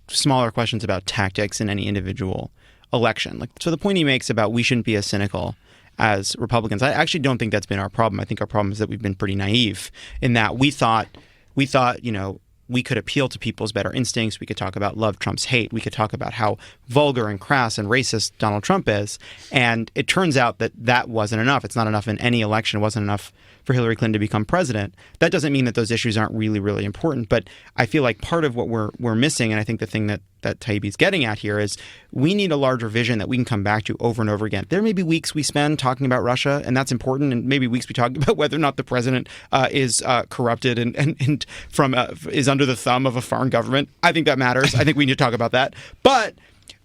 smaller questions about tactics in any individual election. Like, so the point he makes about we shouldn't be as cynical as Republicans, I actually don't think that's been our problem. I think our problem is that we've been pretty naive in that we thought, we could appeal to people's better instincts. We could talk about love trumps hate. We could talk about how vulgar and crass and racist Donald Trump is. And it turns out that wasn't enough. It's not enough in any election. It wasn't enough for Hillary Clinton to become president. That doesn't mean that those issues aren't really, really important. But I feel like part of what we're missing, and I think the thing that Taibbi's getting at here, is we need a larger vision that we can come back to over and over again. There may be weeks we spend talking about Russia, and that's important, and maybe weeks we talk about whether or not the president is corrupted and is under the thumb of a foreign government. I think that matters. I think we need to talk about that. But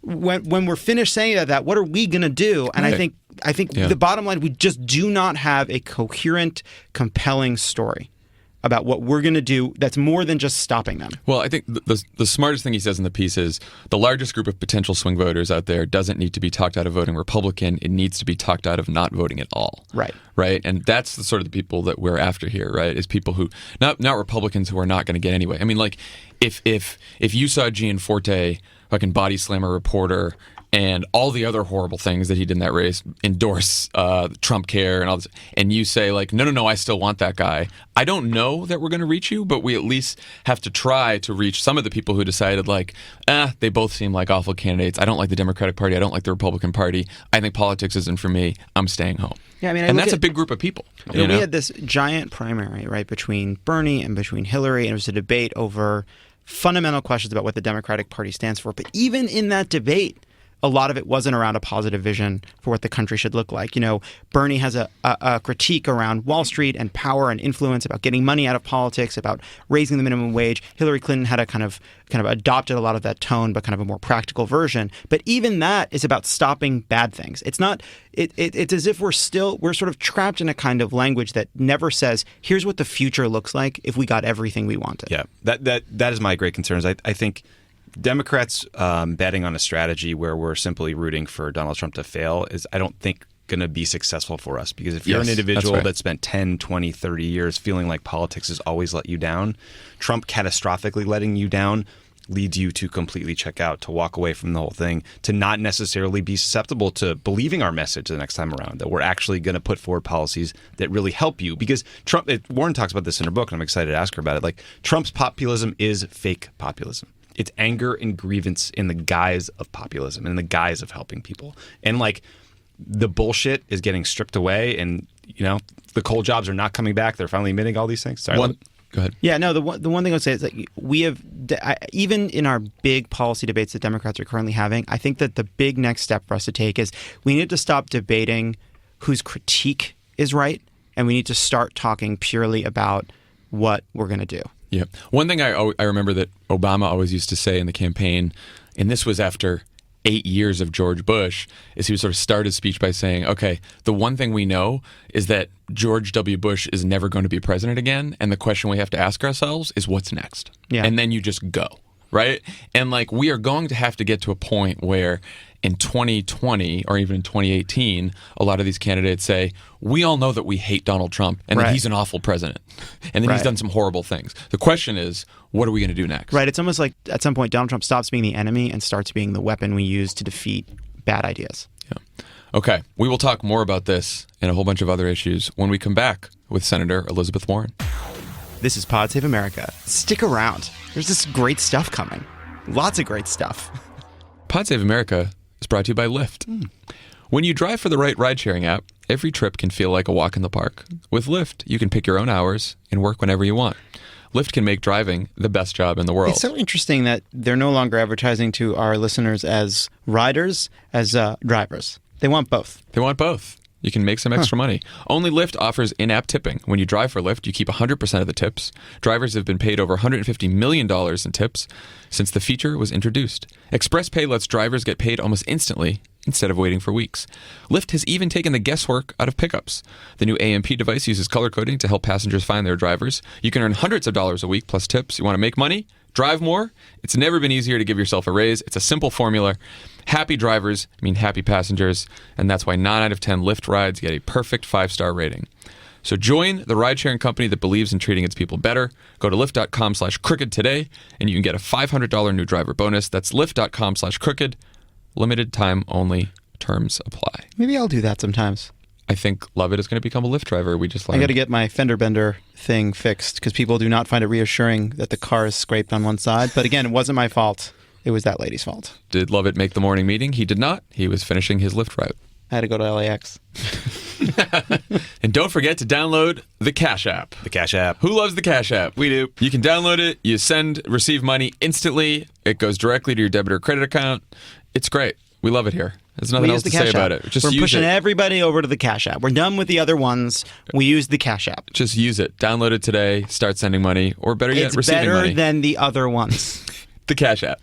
when we're finished saying that, what are we going to do? And right. I think the bottom line, we just do not have a coherent, compelling story. about what we're going to do that's more than just stopping them. Well, I think the smartest thing he says in the piece is the largest group of potential swing voters out there doesn't need to be talked out of voting Republican. It needs to be talked out of not voting at all. Right. Right. And that's the sort of the people that we're after here, right? Is people who not Republicans who are not going to get anyway. I mean, like if you saw Gianforte fucking body slam a reporter and all the other horrible things that he did in that race, endorse Trump care and all this, and you say like, no, I still want that guy. I don't know that we're going to reach you, but we at least have to try to reach some of the people who decided like, they both seem like awful candidates. I don't like the Democratic Party. I don't like the Republican Party. I think politics isn't for me. I'm staying home. Yeah, I mean, and that's a big group of people. We had this giant primary, right, between Bernie and between Hillary, and it was a debate over fundamental questions about what the Democratic Party stands for. But even in that debate, a lot of it wasn't around a positive vision for what the country should look like. You know, Bernie has a critique around Wall Street and power and influence, about getting money out of politics, about raising the minimum wage. Hillary Clinton had a kind of adopted a lot of that tone, but kind of a more practical version. But even that is about stopping bad things. It's not. It's as if we're sort of trapped in a kind of language that never says, here's what the future looks like if we got everything we wanted. Yeah, that is my great concern. I think Democrats betting on a strategy where we're simply rooting for Donald Trump to fail is, I don't think, going to be successful for us. Because if you're an individual that spent 10, 20, 30 years feeling like politics has always let you down, Trump catastrophically letting you down leads you to completely check out, to walk away from the whole thing, to not necessarily be susceptible to believing our message the next time around, that we're actually going to put forward policies that really help you. Because Trump, Warren talks about this in her book, and I'm excited to ask her about it. Like, Trump's populism is fake populism. It's anger and grievance in the guise of populism, in the guise of helping people. And like, the bullshit is getting stripped away, and the coal jobs are not coming back. They're finally admitting all these things. Sorry. Go ahead. Yeah, no, the one thing I would say is that we have, even in our big policy debates that Democrats are currently having, I think that the big next step for us to take is we need to stop debating whose critique is right, and we need to start talking purely about what we're going to do. Yeah. One thing I remember that Obama always used to say in the campaign, and this was after 8 years of George Bush, is he would sort of start his speech by saying, okay, the one thing we know is that George W. Bush is never going to be president again, and the question we have to ask ourselves is what's next? Yeah. And then you just go, right? And like, we are going to have to get to a point where in 2020 or even in 2018, a lot of these candidates say, we all know that we hate Donald Trump and that he's an awful president and that he's done some horrible things. The question is, what are we going to do next? Right. It's almost like at some point Donald Trump stops being the enemy and starts being the weapon we use to defeat bad ideas. Yeah. Okay. We will talk more about this and a whole bunch of other issues when we come back with Senator Elizabeth Warren. This is Pod Save America. Stick around. There's this great stuff coming. Lots of great stuff. Pod Save America is brought to you by Lyft. When you drive for the right ride-sharing app, every trip can feel like a walk in the park. With Lyft, you can pick your own hours and work whenever you want. Lyft can make driving the best job in the world. It's so interesting that they're no longer advertising to our listeners as riders, as drivers. They want both. They want both. You can make some extra money. Only Lyft offers in-app tipping. When you drive for Lyft, you keep 100% of the tips. Drivers have been paid over $150 million in tips since the feature was introduced. Express Pay lets drivers get paid almost instantly instead of waiting for weeks. Lyft has even taken the guesswork out of pickups. The new AMP device uses color coding to help passengers find their drivers. You can earn hundreds of dollars a week plus tips. You want to make money? Drive more? It's never been easier to give yourself a raise. It's a simple formula. Happy drivers mean happy passengers, and that's why 9 out of 10 Lyft rides get a perfect 5-star rating. So join the ride-sharing company that believes in treating its people better. Go to lyft.com/crooked today, and you can get a $500 new driver bonus. That's lyft.com/crooked. Limited time only. Terms apply. Maybe I'll do that sometimes. I think Lovett is going to become a Lyft driver. We just learned. I got to get my fender bender thing fixed because people do not find it reassuring that the car is scraped on one side. But again, it wasn't my fault. It was that lady's fault. Did Lovett make the morning meeting? He did not. He was finishing his Lyft route. I had to go to LAX. And don't forget to download the Cash App. The Cash App. Who loves the Cash App? We do. You can download it. You receive money instantly. It goes directly to your debit or credit account. It's great. We love it here. There's nothing else to say about it. We're pushing everybody over to the Cash App. We're done with the other ones. We use the Cash App. Just use it. Download it today. Start sending money. Or better yet, receiving money. It's better than the other ones. The Cash App.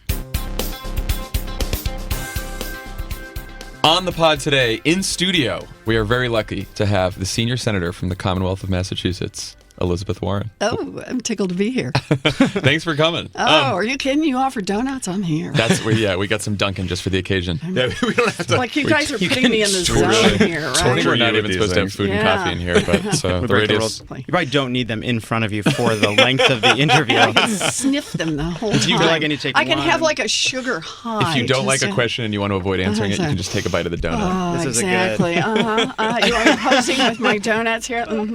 On the pod today, in studio, we are very lucky to have the senior senator from the Commonwealth of Massachusetts, Elizabeth Warren. Oh, I'm tickled to be here. Thanks for coming. Oh, are you kidding? You offer donuts? I'm here. That's where, we got some Dunkin' just for the occasion. Yeah, we don't have to. Like you guys are putting me in the zone here, I think right? we're not with even these supposed to have things. food and coffee in here, but so the break the radius. rules. You probably don't need them in front of you for the length of the interview. I can sniff them the whole time. Do you feel like I need to take I can have one? like a sugar high. If you don't like just a question and you want to avoid answering it, you can just take a bite of the donut. Oh, This is exactly. You are posing with my donuts here. They're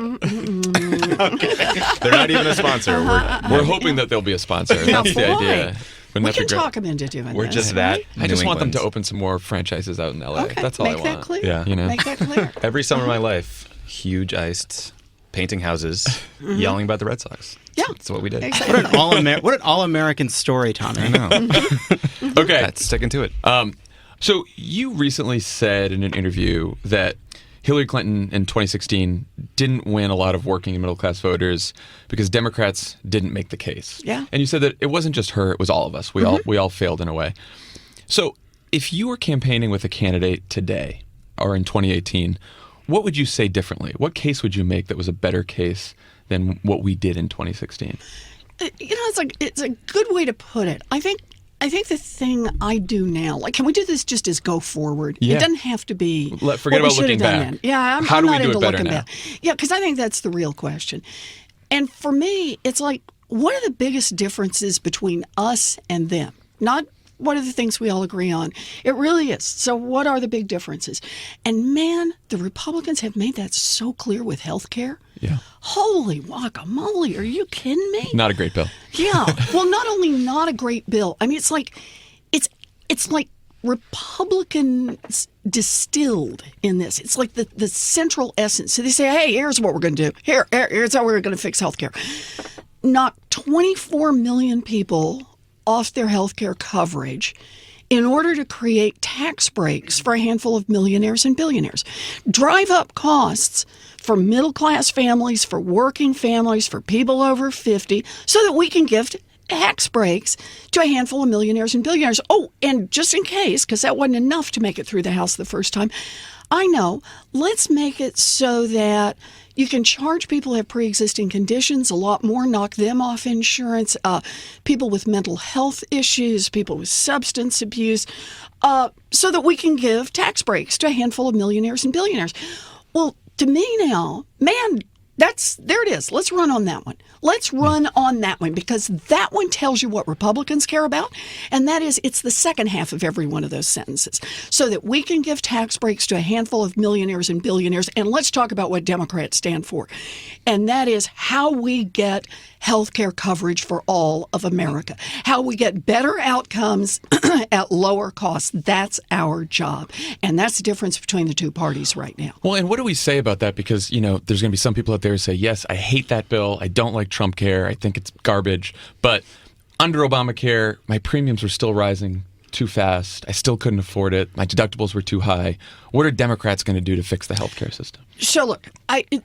not even a sponsor. We're hoping that they'll be a sponsor. That's the boy. idea. Wouldn't We that be can great? talk them into doing We're this, just that. right? I just New want them to England. open some more franchises out in LA. Okay, That's all make I that want. clear. Yeah. You know? Make that clear. Every summer of my life, huge iced, painting houses, yelling about the Red Sox. Yeah. That's what we did. Exactly. What an all-American story, Tommy. I know. Okay. That's sticking to it. So you recently said in an interview that Hillary Clinton in 2016 didn't win a lot of working and middle class voters because Democrats didn't make the case. Yeah. And you said that it wasn't just her; it was all of us. We all failed in a way. So if you were campaigning with a candidate today or in 2018, what would you say differently? What case would you make that was a better case than what we did in 2016? It's a good way to put it. I think the thing I do now, like, can we do this just as go forward? Yeah. It doesn't have to be. Forget what we about should looking have done back. then. Yeah, How I'm do we not do it into better looking now? back. Yeah, because I think that's the real question. And for me, it's like, what are the biggest differences between us and them? Not what are the things we all agree on? It really is. So what are the big differences? And man, the Republicans have made that so clear with health care. Yeah. Holy guacamole, are you kidding me? Not a great bill. Yeah. Well, not only not a great bill. I mean, it's like Republicans distilled in this. It's like the central essence. So they say, hey, here's what we're going to do. Here's how we're going to fix healthcare. Knock 24 million people off their healthcare coverage in order to create tax breaks for a handful of millionaires and billionaires. Drive up costs for middle-class families, for working families, for people over 50, so that we can give tax breaks to a handful of millionaires and billionaires. Oh, and just in case, because that wasn't enough to make it through the House the first time, I know, let's make it so that you can charge people who have pre-existing conditions a lot more, knock them off insurance, people with mental health issues, people with substance abuse, so that we can give tax breaks to a handful of millionaires and billionaires. Well, to me now, man, there it is. Let's run on that one. Let's run on that one, because that one tells you what Republicans care about, and that is it's the second half of every one of those sentences, so that we can give tax breaks to a handful of millionaires and billionaires. And let's talk about what Democrats stand for, and that is how we get health care coverage for all of America, how we get better outcomes at lower costs. That's our job, and that's the difference between the two parties right now. Well, and what do we say about that? Because, there's going to be some people out there who say, yes, I hate that bill. I don't like Trump care. I think it's garbage. But under Obamacare, my premiums were still rising too fast. I still couldn't afford it. My deductibles were too high. What are Democrats going to do to fix the healthcare system? So look,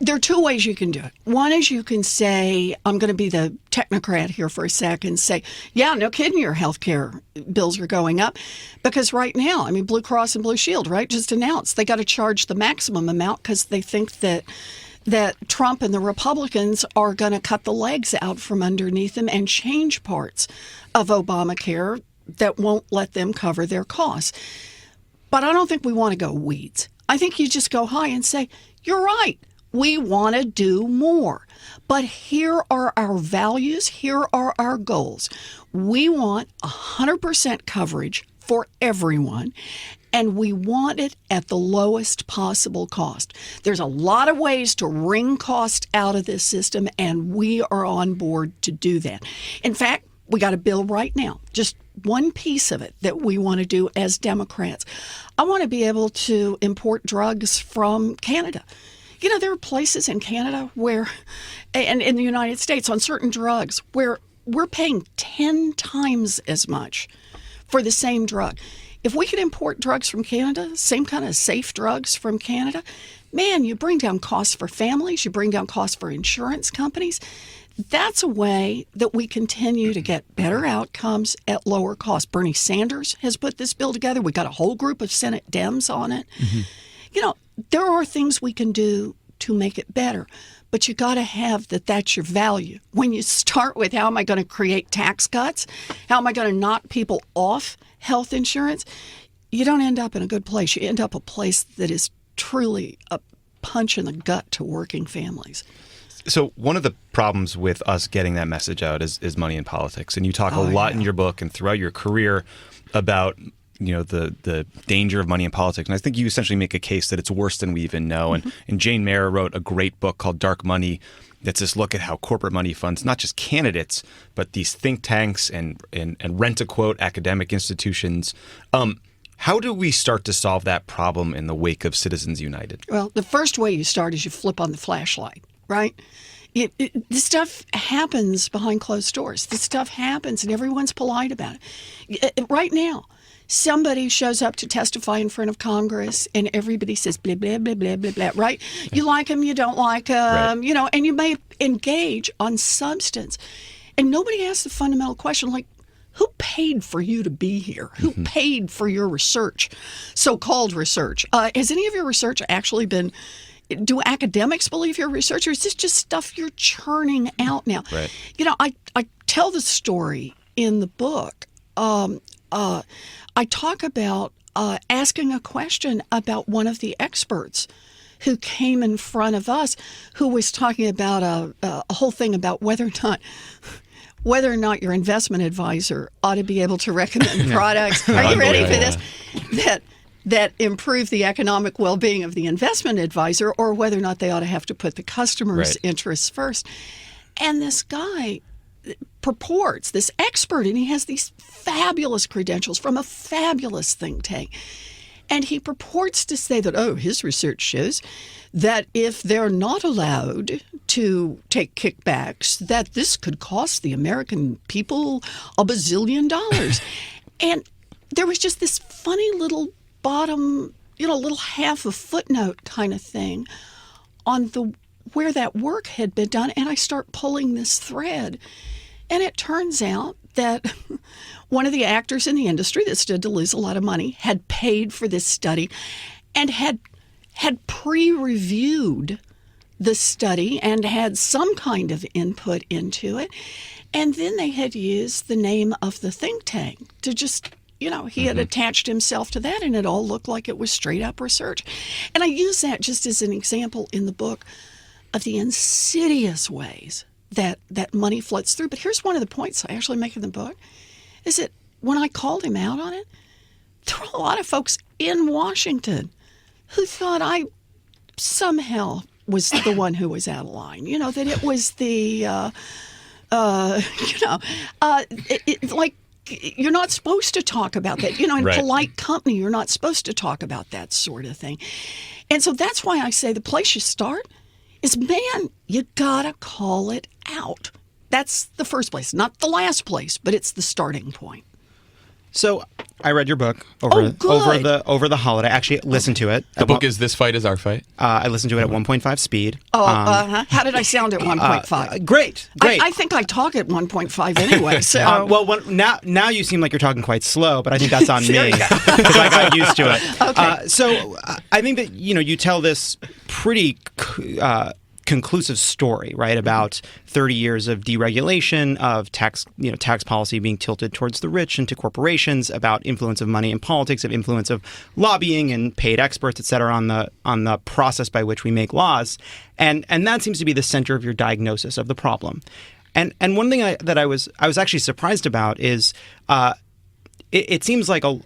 there are two ways you can do it. One is you can say, I'm going to be the technocrat here for a second, say, yeah, no kidding, your health care bills are going up. Because right now, I mean, Blue Cross and Blue Shield, right, just announced they got to charge the maximum amount because they think that Trump and the Republicans are going to cut the legs out from underneath them and change parts of Obamacare that won't let them cover their costs. But I don't think we want to go weeds. I think you just go high and say, you're right, we want to do more. But here are our values, here are our goals. We want 100% coverage for everyone, and we want it at the lowest possible cost. There's a lot of ways to wring cost out of this system, and we are on board to do that. In fact, we got a bill right now, just one piece of it that we want to do as Democrats. I want to be able to import drugs from Canada. There are places in Canada where, and in the United States on certain drugs, where we're paying 10 times as much for the same drug. If we could import drugs from Canada, same kind of safe drugs from Canada, man, you bring down costs for families, you bring down costs for insurance companies. That's a way that we continue to get better outcomes at lower cost. Bernie Sanders has put this bill together. We got a whole group of Senate Dems on it. Mm-hmm. There are things we can do to make it better. but you got to have that's your value. When you start with how am I going to create tax cuts, how am I going to knock people off health insurance, you don't end up in a good place. You end up a place that is truly a punch in the gut to working families. So one of the problems with us getting that message out is money in politics. And you talk a lot in your book and throughout your career about the danger of money in politics. And I think you essentially make a case that it's worse than we even know. And Jane Mayer wrote a great book called Dark Money that's this look at how corporate money funds not just candidates, but these think tanks and rent-a-quote academic institutions. How do we start to solve that problem in the wake of Citizens United? Well, the first way you start is you flip on the flashlight, right? This stuff happens behind closed doors. This stuff happens, and everyone's polite about it. Right now, somebody shows up to testify in front of Congress, and everybody says blah, blah, blah, blah, blah, blah, right? You like them, you don't like them, right. And you may engage on substance. And nobody asks the fundamental question, like, who paid for you to be here? Who paid for your research, so-called research? Has any of your research actually been... Do academics believe your research, or is this just stuff you're churning out now? Right. I tell the story in the book. I talk about asking a question about one of the experts who came in front of us, who was talking about a whole thing about whether or not your investment advisor ought to be able to recommend products. Are you ready for this? That improve the economic well-being of the investment advisor, or whether or not they ought to have to put the customer's interests first. And this guy purports, this expert, and he has these fabulous credentials from a fabulous think tank. And he purports to say that, his research shows that if they're not allowed to take kickbacks, that this could cost the American people $1 bazillion. And there was just this funny little bottom, little half a footnote kind of thing on where that work had been done. And I start pulling this thread. And it turns out that one of the actors in the industry that stood to lose a lot of money had paid for this study and had pre-reviewed the study and had some kind of input into it. And then they had used the name of the think tank to just... he had attached himself to that, and it all looked like it was straight up research. And I use that just as an example in the book of the insidious ways that money floats through. But here's one of the points I actually make in the book, is that when I called him out on it, there were a lot of folks in Washington who thought I somehow was the one who was out of line, that it was the, like, you're not supposed to talk about that. In polite company, you're not supposed to talk about that sort of thing. And so that's why I say the place you start is, man, you gotta call it out. That's the first place, not the last place, but it's the starting point. So I read your book over the holiday. I actually listened to it. The book is This Fight Is Our Fight. I listened to it at 1.5 speed. How did I sound at 1.5? Great. I think I talk at 1.5 anyway. So now you seem like you're talking quite slow, but I think that's on me because I got used to it. Okay. So I think that you tell this pretty conclusive story, right, about 30 years of deregulation, of tax policy being tilted towards the rich and to corporations, about influence of money in politics, of influence of lobbying and paid experts, et cetera, on the process by which we make laws, and that seems to be the center of your diagnosis of the problem. And one thing that I was actually surprised about is it seems like a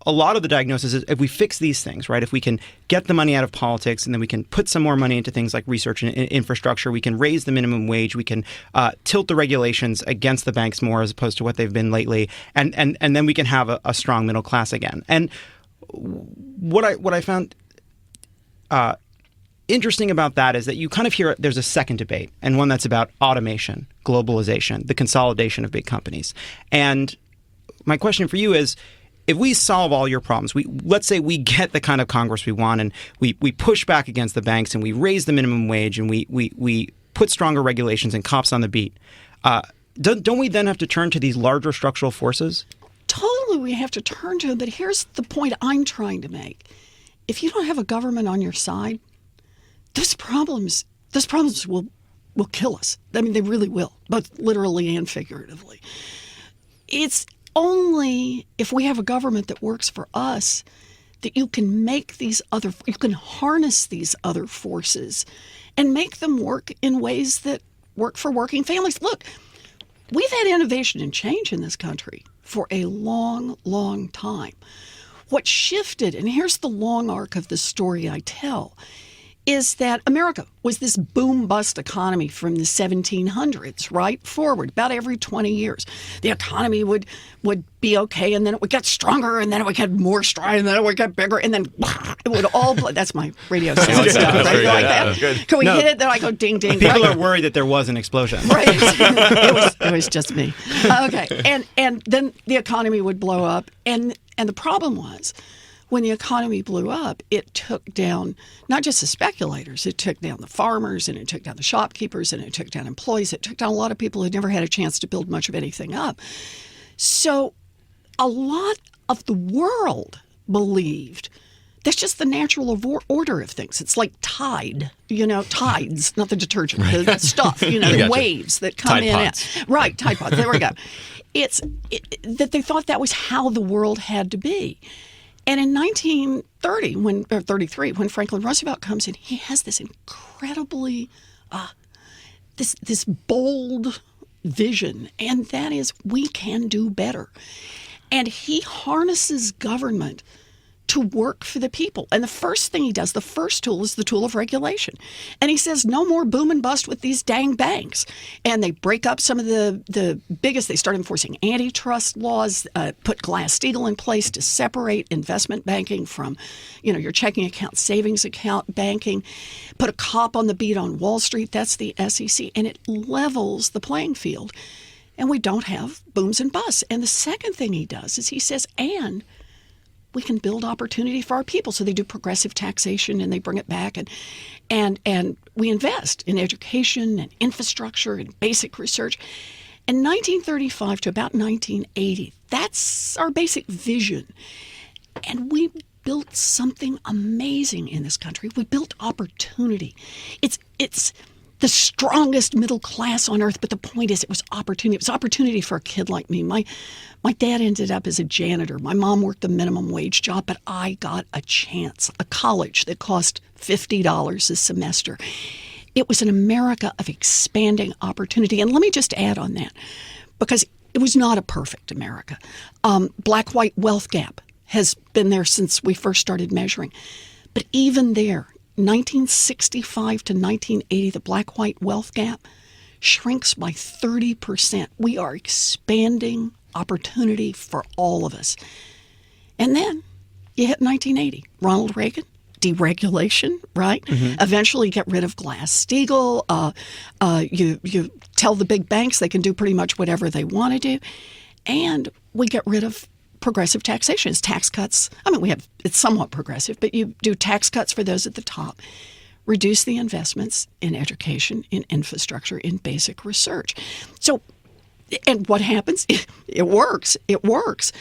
lot of the diagnosis is, if we fix these things, right, if we can get the money out of politics and then we can put some more money into things like research and infrastructure, we can raise the minimum wage, we can tilt the regulations against the banks more as opposed to what they've been lately, and then we can have a strong middle class again. And what I found interesting about that is that you kind of hear there's a second debate, and one that's about automation, globalization, the consolidation of big companies. And my question for you is, if we solve all your problems, let's say we get the kind of Congress we want, and we push back against the banks, and we raise the minimum wage, and we put stronger regulations and cops on the beat, don't we then have to turn to these larger structural forces? Totally, we have to turn to them. But here's the point I'm trying to make. If you don't have a government on your side, those problems those problems will kill us. I mean, they really will, both literally and figuratively. It's only if we have a government that works for us that you can harness these other forces and make them work in ways that work for working families. Look, we've had innovation and change in this country for a long, long time. What shifted, and here's the long arc of the story I tell, is that America was this boom-bust economy from the 1700s, right forward, about every 20 years. The economy would be okay, and then it would get stronger, and then it would get more strong, and then it would get bigger, and then it would all play. That's my radio sound stuff. Right? Like that. Can we hit it? Then I go ding, ding. People are worried that there was an explosion. Right. It was just me. Okay. And then the economy would blow up, and the problem was, when the economy blew up, it took down not just the speculators, it took down the farmers, and it took down the shopkeepers, and it took down employees. It took down a lot of people who never had a chance to build much of anything up. So a lot of the world believed that's just the natural order of things. It's like tide, tides, not the detergent, the stuff, the waves that come Tide in. Pods. Right, Tide Pods. There we go. That they thought that was how the world had to be. And in 1933, when Franklin Roosevelt comes in, he has this incredibly, this bold vision, and that is we can do better. And he harnesses government to work for the people. And the first thing he does, the first tool, is the tool of regulation. And he says, no more boom and bust with these dang banks. And they break up some of the biggest. They start enforcing antitrust laws, put Glass-Steagall in place to separate investment banking from, your checking account, savings account banking, put a cop on the beat on Wall Street. That's the SEC. And it levels the playing field. And we don't have booms and busts. And the second thing he does is he says, and we can build opportunity for our people. So they do progressive taxation and they bring it back, and we invest in education and infrastructure and basic research. In 1935 to about 1980, that's our basic vision. And we built something amazing in this country. We built opportunity. It's the strongest middle class on earth, but the point is it was opportunity. It was opportunity for a kid like me. My dad ended up as a janitor. My mom worked a minimum wage job, but I got a chance, a college that cost $50 a semester. It was an America of expanding opportunity. And let me just add on that, because it was not a perfect America. Black-white wealth gap has been there since we first started measuring. But even there, 1965 to 1980, the black-white wealth gap shrinks by 30%. We are expanding opportunity for all of us. And then you hit 1980. Ronald Reagan, deregulation, right? Mm-hmm. Eventually get rid of Glass-Steagall. You tell the big banks they can do pretty much whatever they want to do. And we get rid of progressive taxation. It's tax cuts. I mean, it's somewhat progressive, but you do tax cuts for those at the top. Reduce the investments in education, in infrastructure, in basic research. So, and what happens? It works. It works.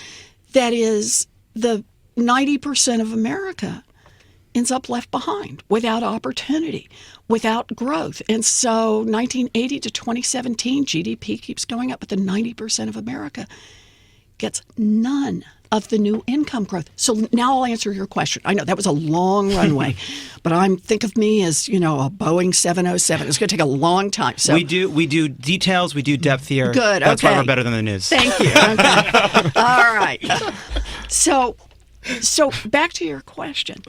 That is, the 90% of America ends up left behind without opportunity, without growth. And so 1980 to 2017, GDP keeps going up, but the 90% of America gets none of the new income growth. So now I'll answer your question. I know that was a long runway, but think of me as, a Boeing 707. It's going to take a long time. So we do details, we do depth here. Good. That's okay. why we're better than the news. Thank you. Okay. All right. So back to your question.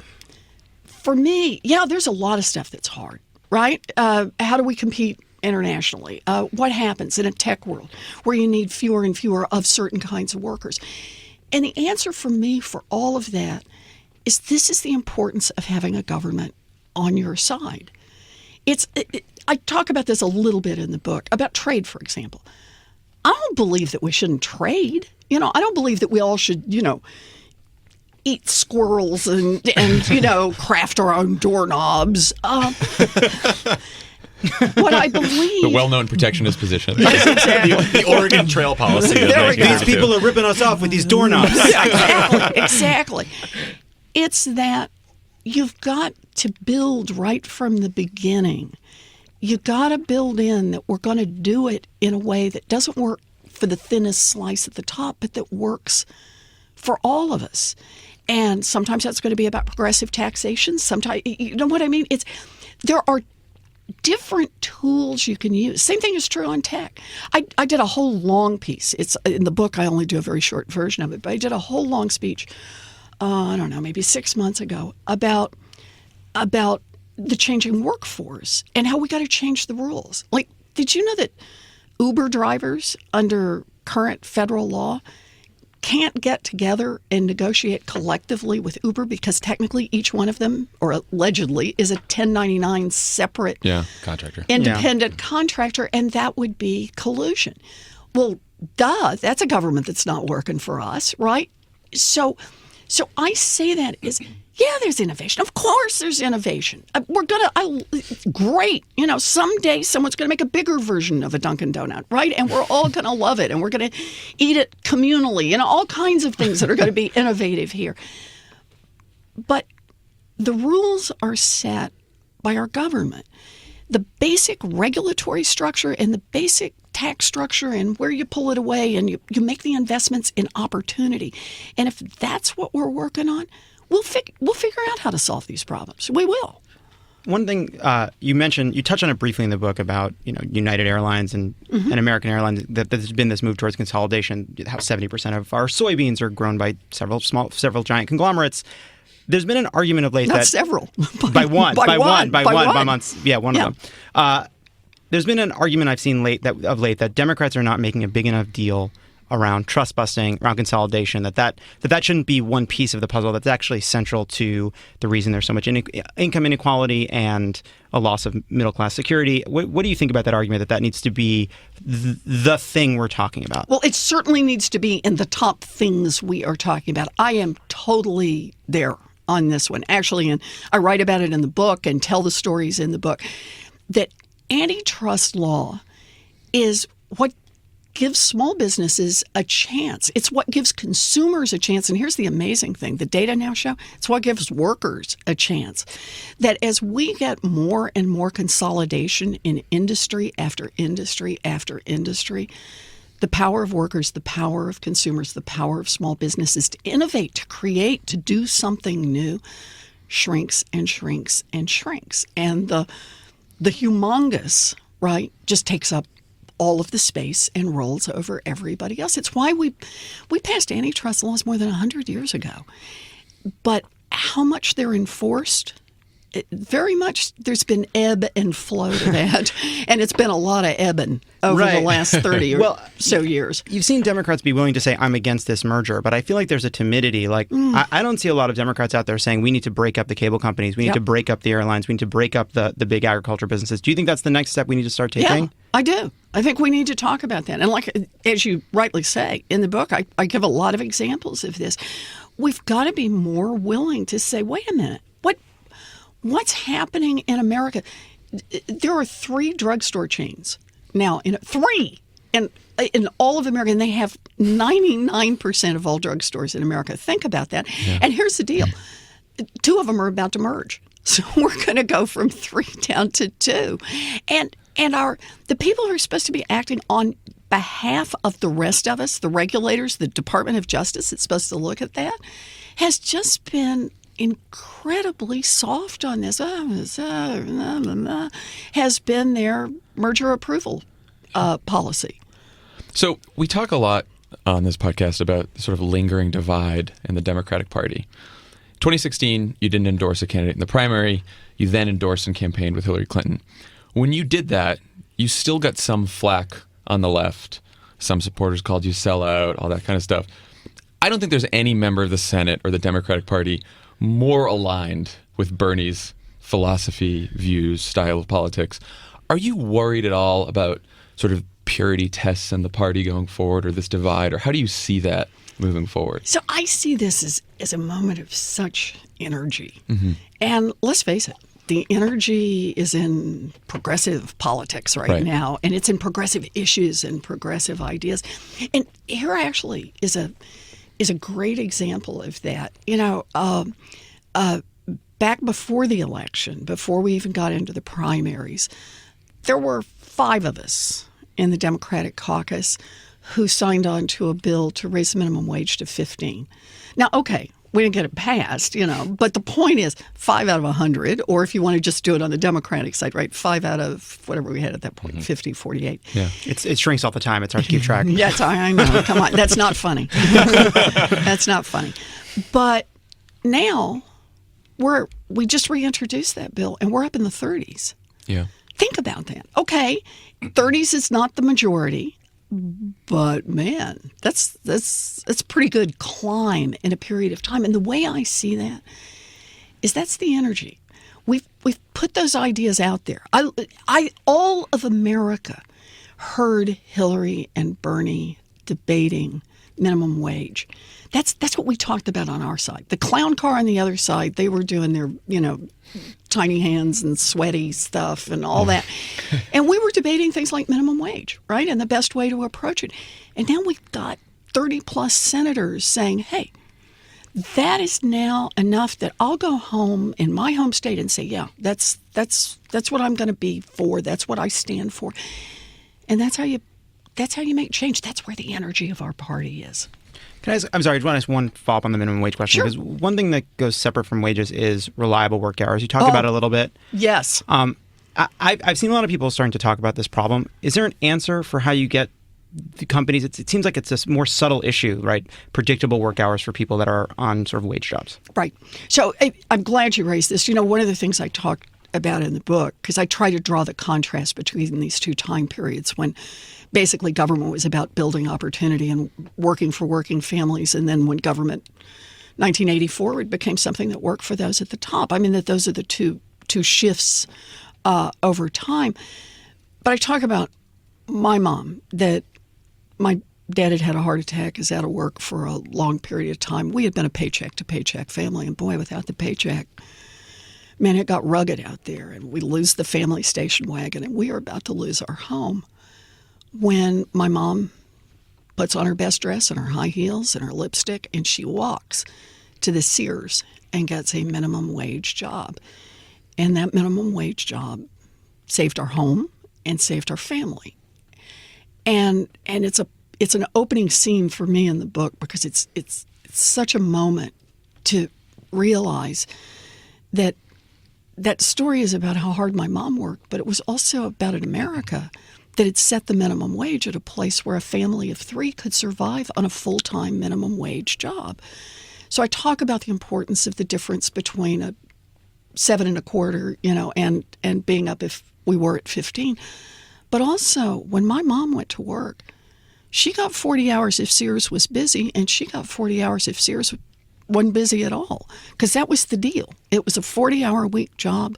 For me, there's a lot of stuff that's hard, right? How do we compete internationally? What happens in a tech world where you need fewer and fewer of certain kinds of workers? And the answer for me for all of that is this is the importance of having a government on your side. I talk about this a little bit in the book, about trade, for example. I don't believe that we shouldn't trade. I don't believe that we all should, eat squirrels and craft our own doorknobs. What I believe... The well-known protectionist position. Yes, exactly. The Oregon Trail policy. There we go. These people are ripping us off with these doorknobs. Exactly. It's that you've got to build right from the beginning you got to build in that we're going to do it in a way that doesn't work for the thinnest slice at the top, but that works for all of us. And sometimes that's going to be about progressive taxation. Sometimes, you know what I mean? There are different tools you can use. Same thing is true on tech. I did a whole long piece. It's in the book. I only do a very short version of it, but I did a whole long speech. I don't know, maybe 6 months ago about the changing workforce and how we got to change the rules. Like, did you know that Uber drivers under current federal law can't get together and negotiate collectively with Uber because technically each one of them, or allegedly, is a 1099 separate contractor, independent contractor, and that would be collusion. Well, duh, that's a government that's not working for us, right? So I say that is, yeah, there's innovation. Of course there's innovation. Great. Someday someone's going to make a bigger version of a Dunkin' Donut, right? And we're all going to love it, and we're going to eat it communally, all kinds of things that are going to be innovative here. But the rules are set by our government. The basic regulatory structure and the basic tax structure and where you pull it away and you make the investments in opportunity. And if that's what we're working on, we'll figure out how to solve these problems. We will. One thing you mentioned, you touch on it briefly in the book about United Airlines and American Airlines, that there's been this move towards consolidation. How 70% of our soybeans are grown by several giant conglomerates. There's been an argument of late Not that several by months. Yeah, one of them. There's been an argument I've seen of late that Democrats are not making a big enough deal around trust busting, around consolidation, that shouldn't be one piece of the puzzle. That's actually central to the reason there's so much income inequality and a loss of middle class security. What do you think about that argument that needs to be the thing we're talking about? Well, it certainly needs to be in the top things we are talking about. I am totally there on this one, actually, and I write about it in the book and tell the stories in the book, that antitrust law is what gives small businesses a chance. It's what gives consumers a chance. And here's the amazing thing. The data now show it's what gives workers a chance. That as we get more and more consolidation in industry after industry after industry, the power of workers, the power of consumers, the power of small businesses to innovate, to create, to do something new shrinks and shrinks and shrinks. And the humongous, right, just takes up all of the space and rolls over everybody else. It's why we passed antitrust laws more than 100 years ago. But how much they're enforced, very much there's been ebb and flow to that. And it's been a lot of ebbing over the last 30 or so years. You've seen Democrats be willing to say, I'm against this merger, but I feel like there's a timidity. I don't see a lot of Democrats out there saying we need to break up the cable companies, we need to break up the airlines, we need to break up the big agriculture businesses. Do you think that's the next step we need to start taking? Yeah, I do. I think we need to talk about that. And as you rightly say, in the book, I give a lot of examples of this. We've got to be more willing to say, wait a minute, what's happening in America? There are 3 drugstore chains now, 3 in all of America, and they have 99% of all drugstores in America. Think about that. Yeah. And here's the deal. 2 of them are about to merge. So we're going to go from 3 down to 2. And the people who are supposed to be acting on behalf of the rest of us, the regulators, the Department of Justice that's supposed to look at that, has just been incredibly soft on this. Has been their merger approval policy. So we talk a lot on this podcast about the sort of lingering divide in the Democratic Party. 2016, you didn't endorse a candidate in the primary. You then endorsed and campaigned with Hillary Clinton. When you did that, you still got some flack on the left. Some supporters called you sellout, all that kind of stuff. I don't think there's any member of the Senate or the Democratic Party more aligned with Bernie's philosophy, views, style of politics. Are you worried at all about sort of purity tests in the party going forward, or this divide, or how do you see that moving forward? So I see this as a moment of such energy. Mm-hmm. And let's face it, the energy is in progressive politics right now, and it's in progressive issues and progressive ideas. And here actually is a great example of that. Back before the election, before we even got into the primaries, there were 5 of us in the Democratic caucus who signed on to a bill to raise the minimum wage to 15. Now, okay, we didn't get it passed, but the point is 5 out of 100, or if you want to just do it on the Democratic side, right, 5 out of whatever we had at that point, 50, 48. Yeah. It shrinks all the time. It's hard to keep track. Yes, I know. Come on. That's not funny. That's not funny. But now we just reintroduced that bill, and we're up in the 30s. Yeah. Think about that. Okay, 30s is not the majority, but man, that's a pretty good climb in a period of time. And the way I see that is that's the energy. We've put those ideas out there. All of America heard Hillary and Bernie debating minimum wage. That's what we talked about on our side. The clown car on the other side, they were doing their, tiny hands and sweaty stuff and all that. And we were debating things like minimum wage, right? And the best way to approach it. And now we've got 30 plus senators saying, hey, that is now enough that I'll go home in my home state and say, yeah, that's what I'm going to be for. That's what I stand for. And that's how you make change. That's where the energy of our party is. I'm sorry, I just want to ask one follow-up on the minimum wage question. Sure. Because one thing that goes separate from wages is reliable work hours. You talked about it a little bit. Yes. I've seen a lot of people starting to talk about this problem. Is there an answer for how you get the companies? It seems like it's a more subtle issue, right? Predictable work hours for people that are on sort of wage jobs. Right. So I'm glad you raised this. One of the things I talked about in the book, because I try to draw the contrast between these two time periods when basically government was about building opportunity and working for working families, and then when government 1984 it became something that worked for those at the top. I mean, that those are the two shifts over time. But I talk about my mom, that my dad had a heart attack, is out of work for a long period of time. We had been a paycheck to paycheck family, and boy, without the paycheck, man, it got rugged out there, and we lose the family station wagon, and we are about to lose our home. When my mom puts on her best dress and her high heels and her lipstick, and she walks to the Sears and gets a minimum wage job. And that minimum wage job saved our home and saved our family. And it's an opening scene for me in the book, because it's such a moment to realize that story is about how hard my mom worked, but it was also about an America that had set the minimum wage at a place where a family of 3 could survive on a full-time minimum wage job. So I talk about the importance of the difference between a 7 1/4, and being up if we were at 15. But also, when my mom went to work, she got 40 hours if Sears was busy, and she got 40 hours if Sears wasn't busy at all, because that was the deal. It was a 40-hour-a-week job,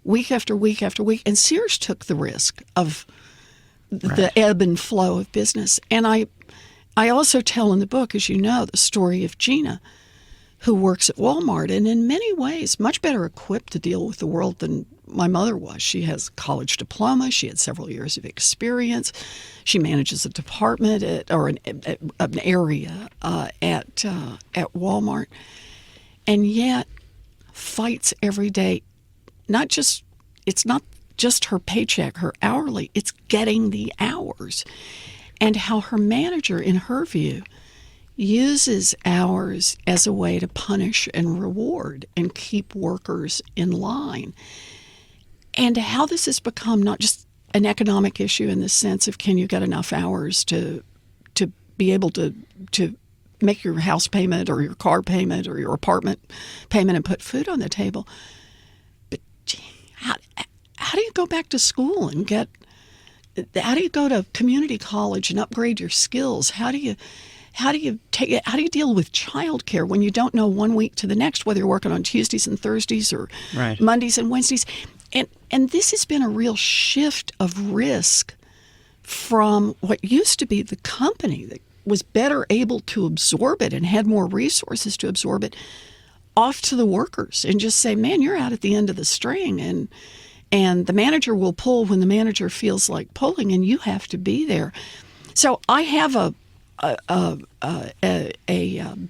week after week after week, and Sears took the risk of the ebb and flow of business. And I also tell in the book, as you know, the story of Gina, who works at Walmart, and in many ways much better equipped to deal with the world than my mother was. She has a college diploma. She had several years of experience. She manages a department an area at Walmart, and yet fights every day. It's not just her paycheck, her hourly, it's getting the hours. And how her manager, in her view, uses hours as a way to punish and reward and keep workers in line. And how this has become not just an economic issue in the sense of, can you get enough hours to be able to make your house payment or your car payment or your apartment payment and put food on the table, but how do you go back to school and how do you go to community college and upgrade your skills? How do you deal with childcare when you don't know one week to the next whether you're working on Tuesdays and Thursdays or Mondays and Wednesdays? And this has been a real shift of risk from what used to be the company that was better able to absorb it and had more resources to absorb it, off to the workers and just say, man, you're out at the end of the string, and the manager will pull when the manager feels like pulling, and you have to be there. So I have a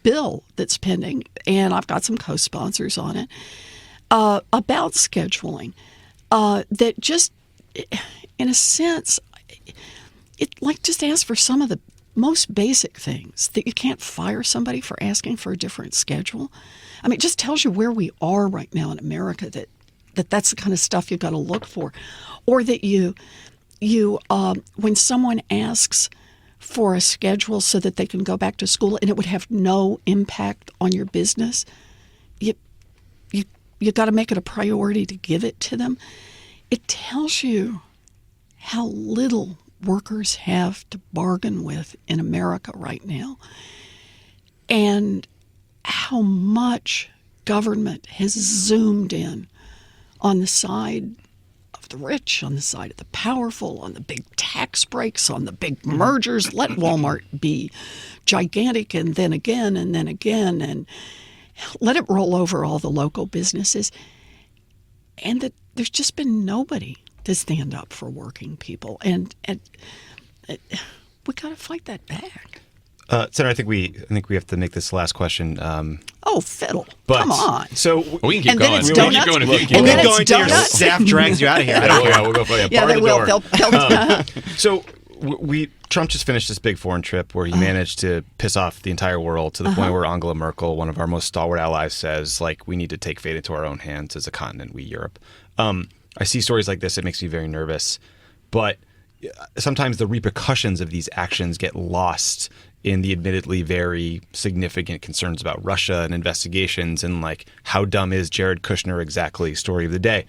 bill that's pending, and I've got some co-sponsors on it, about scheduling, that just, in a sense, it just asks for some of the most basic things, that you can't fire somebody for asking for a different schedule. I mean, it just tells you where we are right now in America, that's the kind of stuff you've got to look for. Or that you when someone asks for a schedule so that they can go back to school and it would have no impact on your business, you got to make it a priority to give it to them. It tells you how little workers have to bargain with in America right now, and how much government has zoomed in on the side of the rich, on the side of the powerful, on the big tax breaks, on the big mergers. Let Walmart be gigantic, and then again, and let it roll over all the local businesses. And that there's just been nobody to stand up for working people. And we got to fight that back. Senator, I think we have to make this last question. Oh, fiddle! But, Come on. So we can keep And then going. it's We can keep donuts. going if you can keep And going. then Keep it's going till your donuts. staff drags you out of here. We'll go for Yeah, bar they the will. door. So Trump just finished this big foreign trip where he managed to piss off the entire world to the point where Angela Merkel, one of our most stalwart allies, says, like, we need to take fate into our own hands as a continent, we Europe. I see stories like this. It makes me very nervous. But sometimes the repercussions of these actions get lost in the admittedly very significant concerns about Russia and investigations and, like, how dumb is Jared Kushner exactly, story of the day.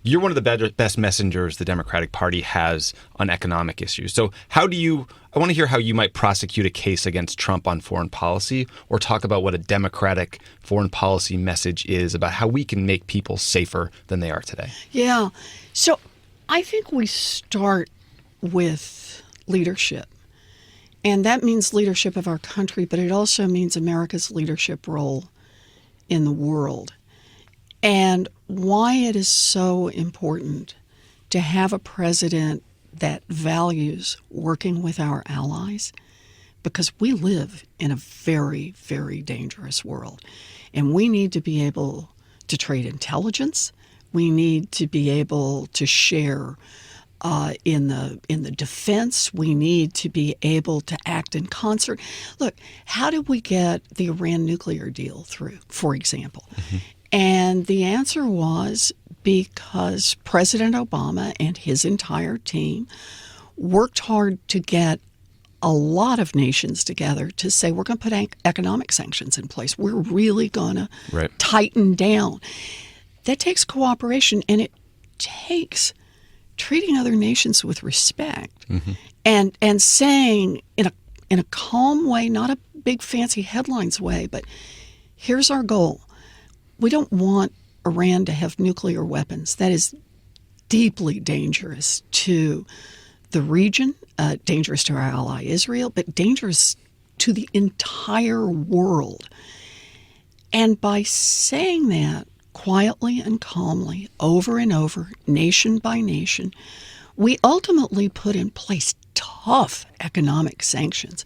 You're one of the best messengers the Democratic Party has on economic issues. So I want to hear how you might prosecute a case against Trump on foreign policy, or talk about what a Democratic foreign policy message is about how we can make people safer than they are today. Yeah. So I think we start with leadership. And that means leadership of our country, but it also means America's leadership role in the world. And why it is so important to have a president that values working with our allies, because we live in a very, very dangerous world. And we need to be able to trade intelligence. We need to be able to share in the defense. We need to be able to act in concert. Look, how did we get the Iran nuclear deal through, for example? And the answer was because President Obama and his entire team worked hard to get a lot of nations together to say, we're going to put economic sanctions in place. We're really going to tighten down. That takes cooperation, and it takes treating other nations with respect and saying in a calm way, not a big fancy headlines way, but here's our goal. We don't want Iran to have nuclear weapons. That is deeply dangerous to the region, dangerous to our ally Israel, but dangerous to the entire world. And by saying that quietly and calmly, over and over, nation by nation, we ultimately put in place tough economic sanctions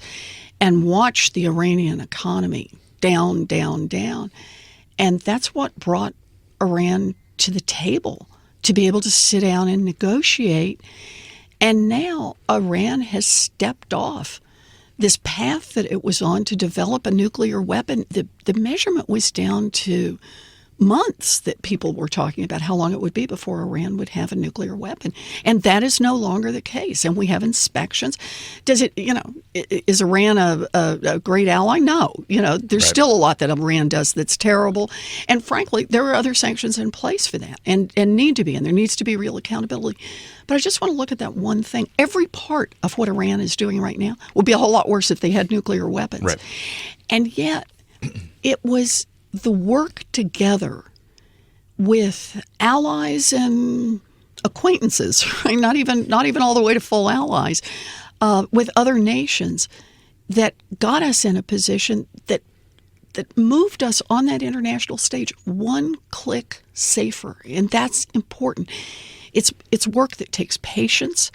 and watch the Iranian economy down, down, down. And that's what brought Iran to the table, to be able to sit down and negotiate. And now Iran has stepped off this path that it was on to develop a nuclear weapon. The measurement was down to months that people were talking about how long it would be before Iran would have a nuclear weapon. And that is no longer the case. And we have inspections. Does it, is Iran a great ally? No. There's still a lot that Iran does that's terrible. And frankly, there are other sanctions in place for that and need to be. And there needs to be real accountability. But I just want to look at that one thing. Every part of what Iran is doing right now would be a whole lot worse if they had nuclear weapons. Right. And yet, it was the work together with allies and acquaintances, right? Not even all the way to full allies, with other nations that got us in a position that moved us on that international stage one click safer, and that's important. It's work that takes patience,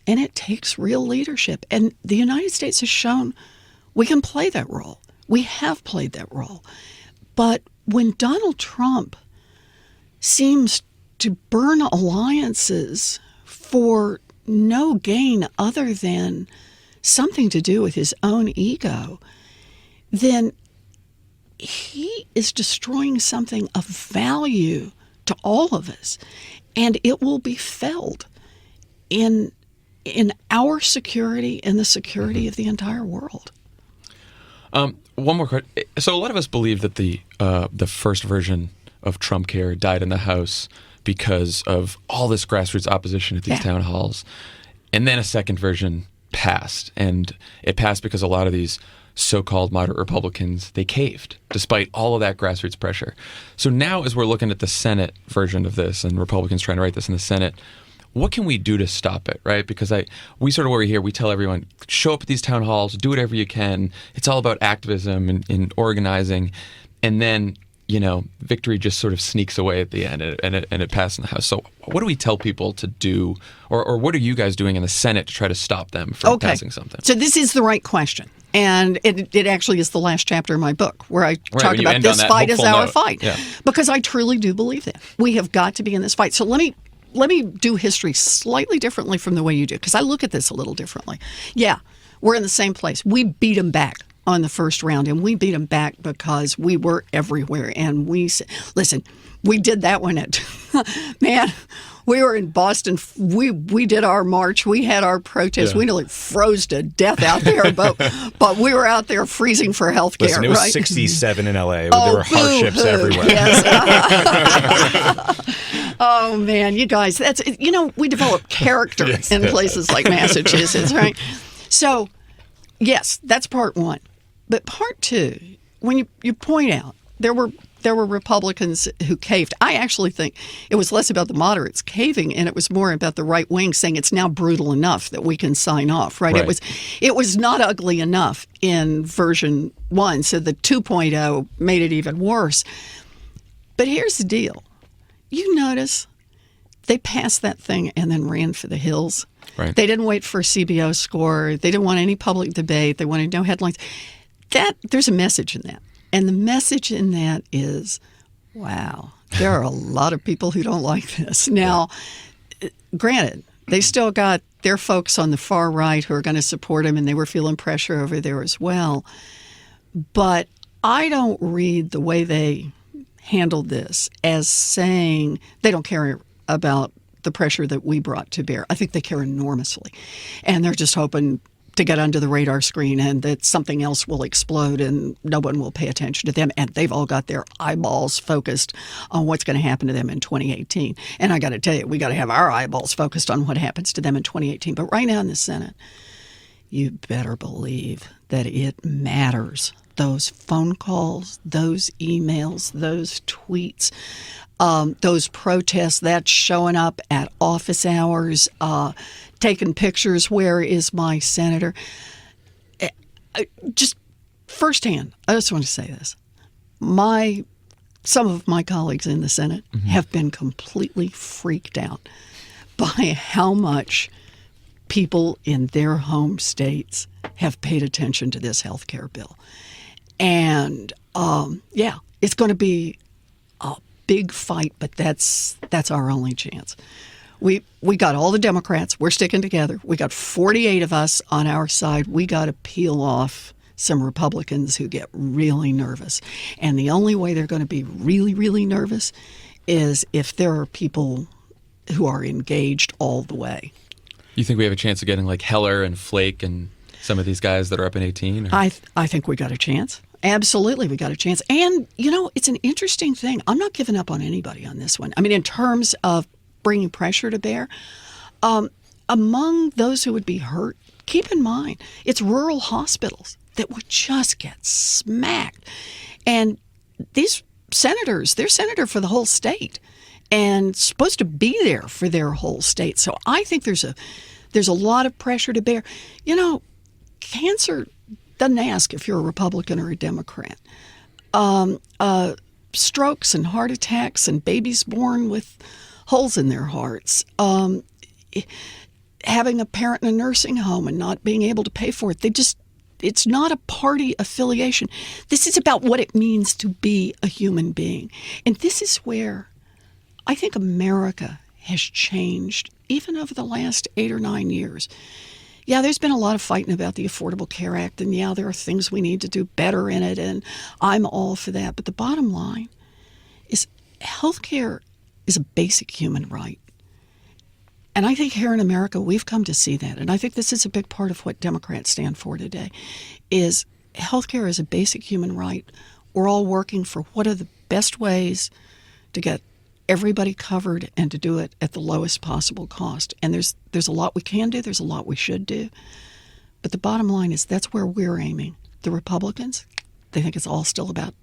and it takes real leadership. And the United States has shown we can play that role. We have played that role. But when Donald Trump seems to burn alliances for no gain other than something to do with his own ego, then he is destroying something of value to all of us, and it will be felt in our security and the security of the entire world. One more question. So a lot of us believe that the first version of Trump Care died in the House because of all this grassroots opposition at these town halls, and then a second version passed, and it passed because a lot of these so-called moderate Republicans, they caved despite all of that grassroots pressure. So now, as we're looking at the Senate version of this, and Republicans trying to write this in the Senate, what can we do to stop it, right? Because we sort of worry here. We tell everyone, show up at these town halls, do whatever you can. It's all about activism and organizing. And then, victory just sort of sneaks away at the end, and it passed in the House. So what do we tell people to do, or what are you guys doing in the Senate to try to stop them from passing something? So this is the right question. And it actually is the last chapter of my book where I talk about this fight is our fight. Yeah. Because I truly do believe that. We have got to be in this fight. So let me do history slightly differently from the way you do, because I look at this a little differently. Yeah, we're in the same place. We beat them back on the first round, and we beat them back because we were everywhere. And we did that one at, man, we were in Boston. We did our march. We had our protest. Yeah. We nearly froze to death out there, but we were out there freezing for health care. Listen, it was 67 in L.A. There were hardships everywhere. Yes. Oh, man, you guys, we develop character in places like Massachusetts, right? So, yes, that's part one. But part two, when you point out there were Republicans who caved, I actually think it was less about the moderates caving, and it was more about the right wing saying it's now brutal enough that we can sign off, right? It was not ugly enough in version 1, so the 2.0 made it even worse. But here's the deal. You notice they passed that thing and then ran for the hills. Right. They didn't wait for a CBO score. They didn't want any public debate. They wanted no headlines. There's a message in that. And the message in that is, wow, there are a lot of people who don't like this. Now, granted, they still got their folks on the far right who are going to support him, and they were feeling pressure over there as well. But I don't read the way they handled this as saying they don't care about the pressure that we brought to bear. I think they care enormously. And they're just hoping to get under the radar screen and that something else will explode and no one will pay attention to them. And they've all got their eyeballs focused on what's going to happen to them in 2018. And I got to tell you, we got to have our eyeballs focused on what happens to them in 2018. But right now in the Senate, you better believe that it matters. Those phone calls, those emails, those tweets, those protests, that's showing up at office hours, taking pictures, where is my senator? Just firsthand, I just want to say this. Some of my colleagues in the Senate have been completely freaked out by how much people in their home states have paid attention to this health care bill. And, it's going to be a big fight, but that's our only chance. We got all the Democrats. We're sticking together. We got 48 of us on our side. We got to peel off some Republicans who get really nervous. And the only way they're going to be really, really nervous is if there are people who are engaged all the way. You think we have a chance of getting like Heller and Flake and some of these guys that are up in 18? Or? I think we got a chance. Absolutely, we got a chance. And, it's an interesting thing. I'm not giving up on anybody on this one. I mean, in terms of bringing pressure to bear, among those who would be hurt, keep in mind, it's rural hospitals that would just get smacked. And these senators, they're senator for the whole state and supposed to be there for their whole state. So I think there's a lot of pressure to bear. Cancer doesn't ask if you're a Republican or a Democrat. Strokes and heart attacks and babies born with holes in their hearts. Having a parent in a nursing home and not being able to pay for it. It's not a party affiliation. This is about what it means to be a human being. And this is where I think America has changed even over the last 8 or 9 years. Yeah, there's been a lot of fighting about the Affordable Care Act, and yeah, there are things we need to do better in it, and I'm all for that. But the bottom line is health care is a basic human right. And I think here in America, we've come to see that. And I think this is a big part of what Democrats stand for today, is health care is a basic human right. We're all working for what are the best ways to get everybody covered and to do it at the lowest possible cost. And there's a lot we can do. There's a lot we should do. But the bottom line is that's where we're aiming. The Republicans, they think it's all still about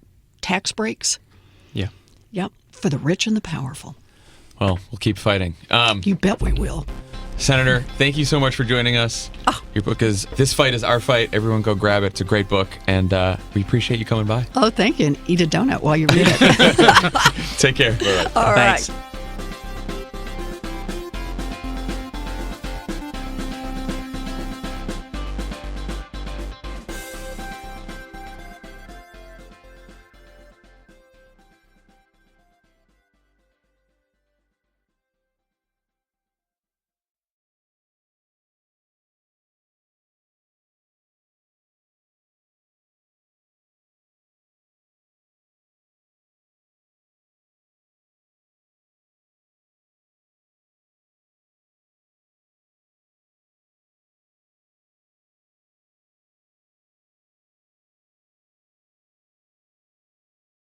tax breaks. Yeah. Yep, for the rich and the powerful. Well, we'll keep fighting. You bet we will. Senator, thank you so much for joining us. Your book is This Fight is Our Fight. Everyone go grab it. It's a great book, and we appreciate you coming by. Oh, thank you. And eat a donut while you read it. Take care. All right. Thanks.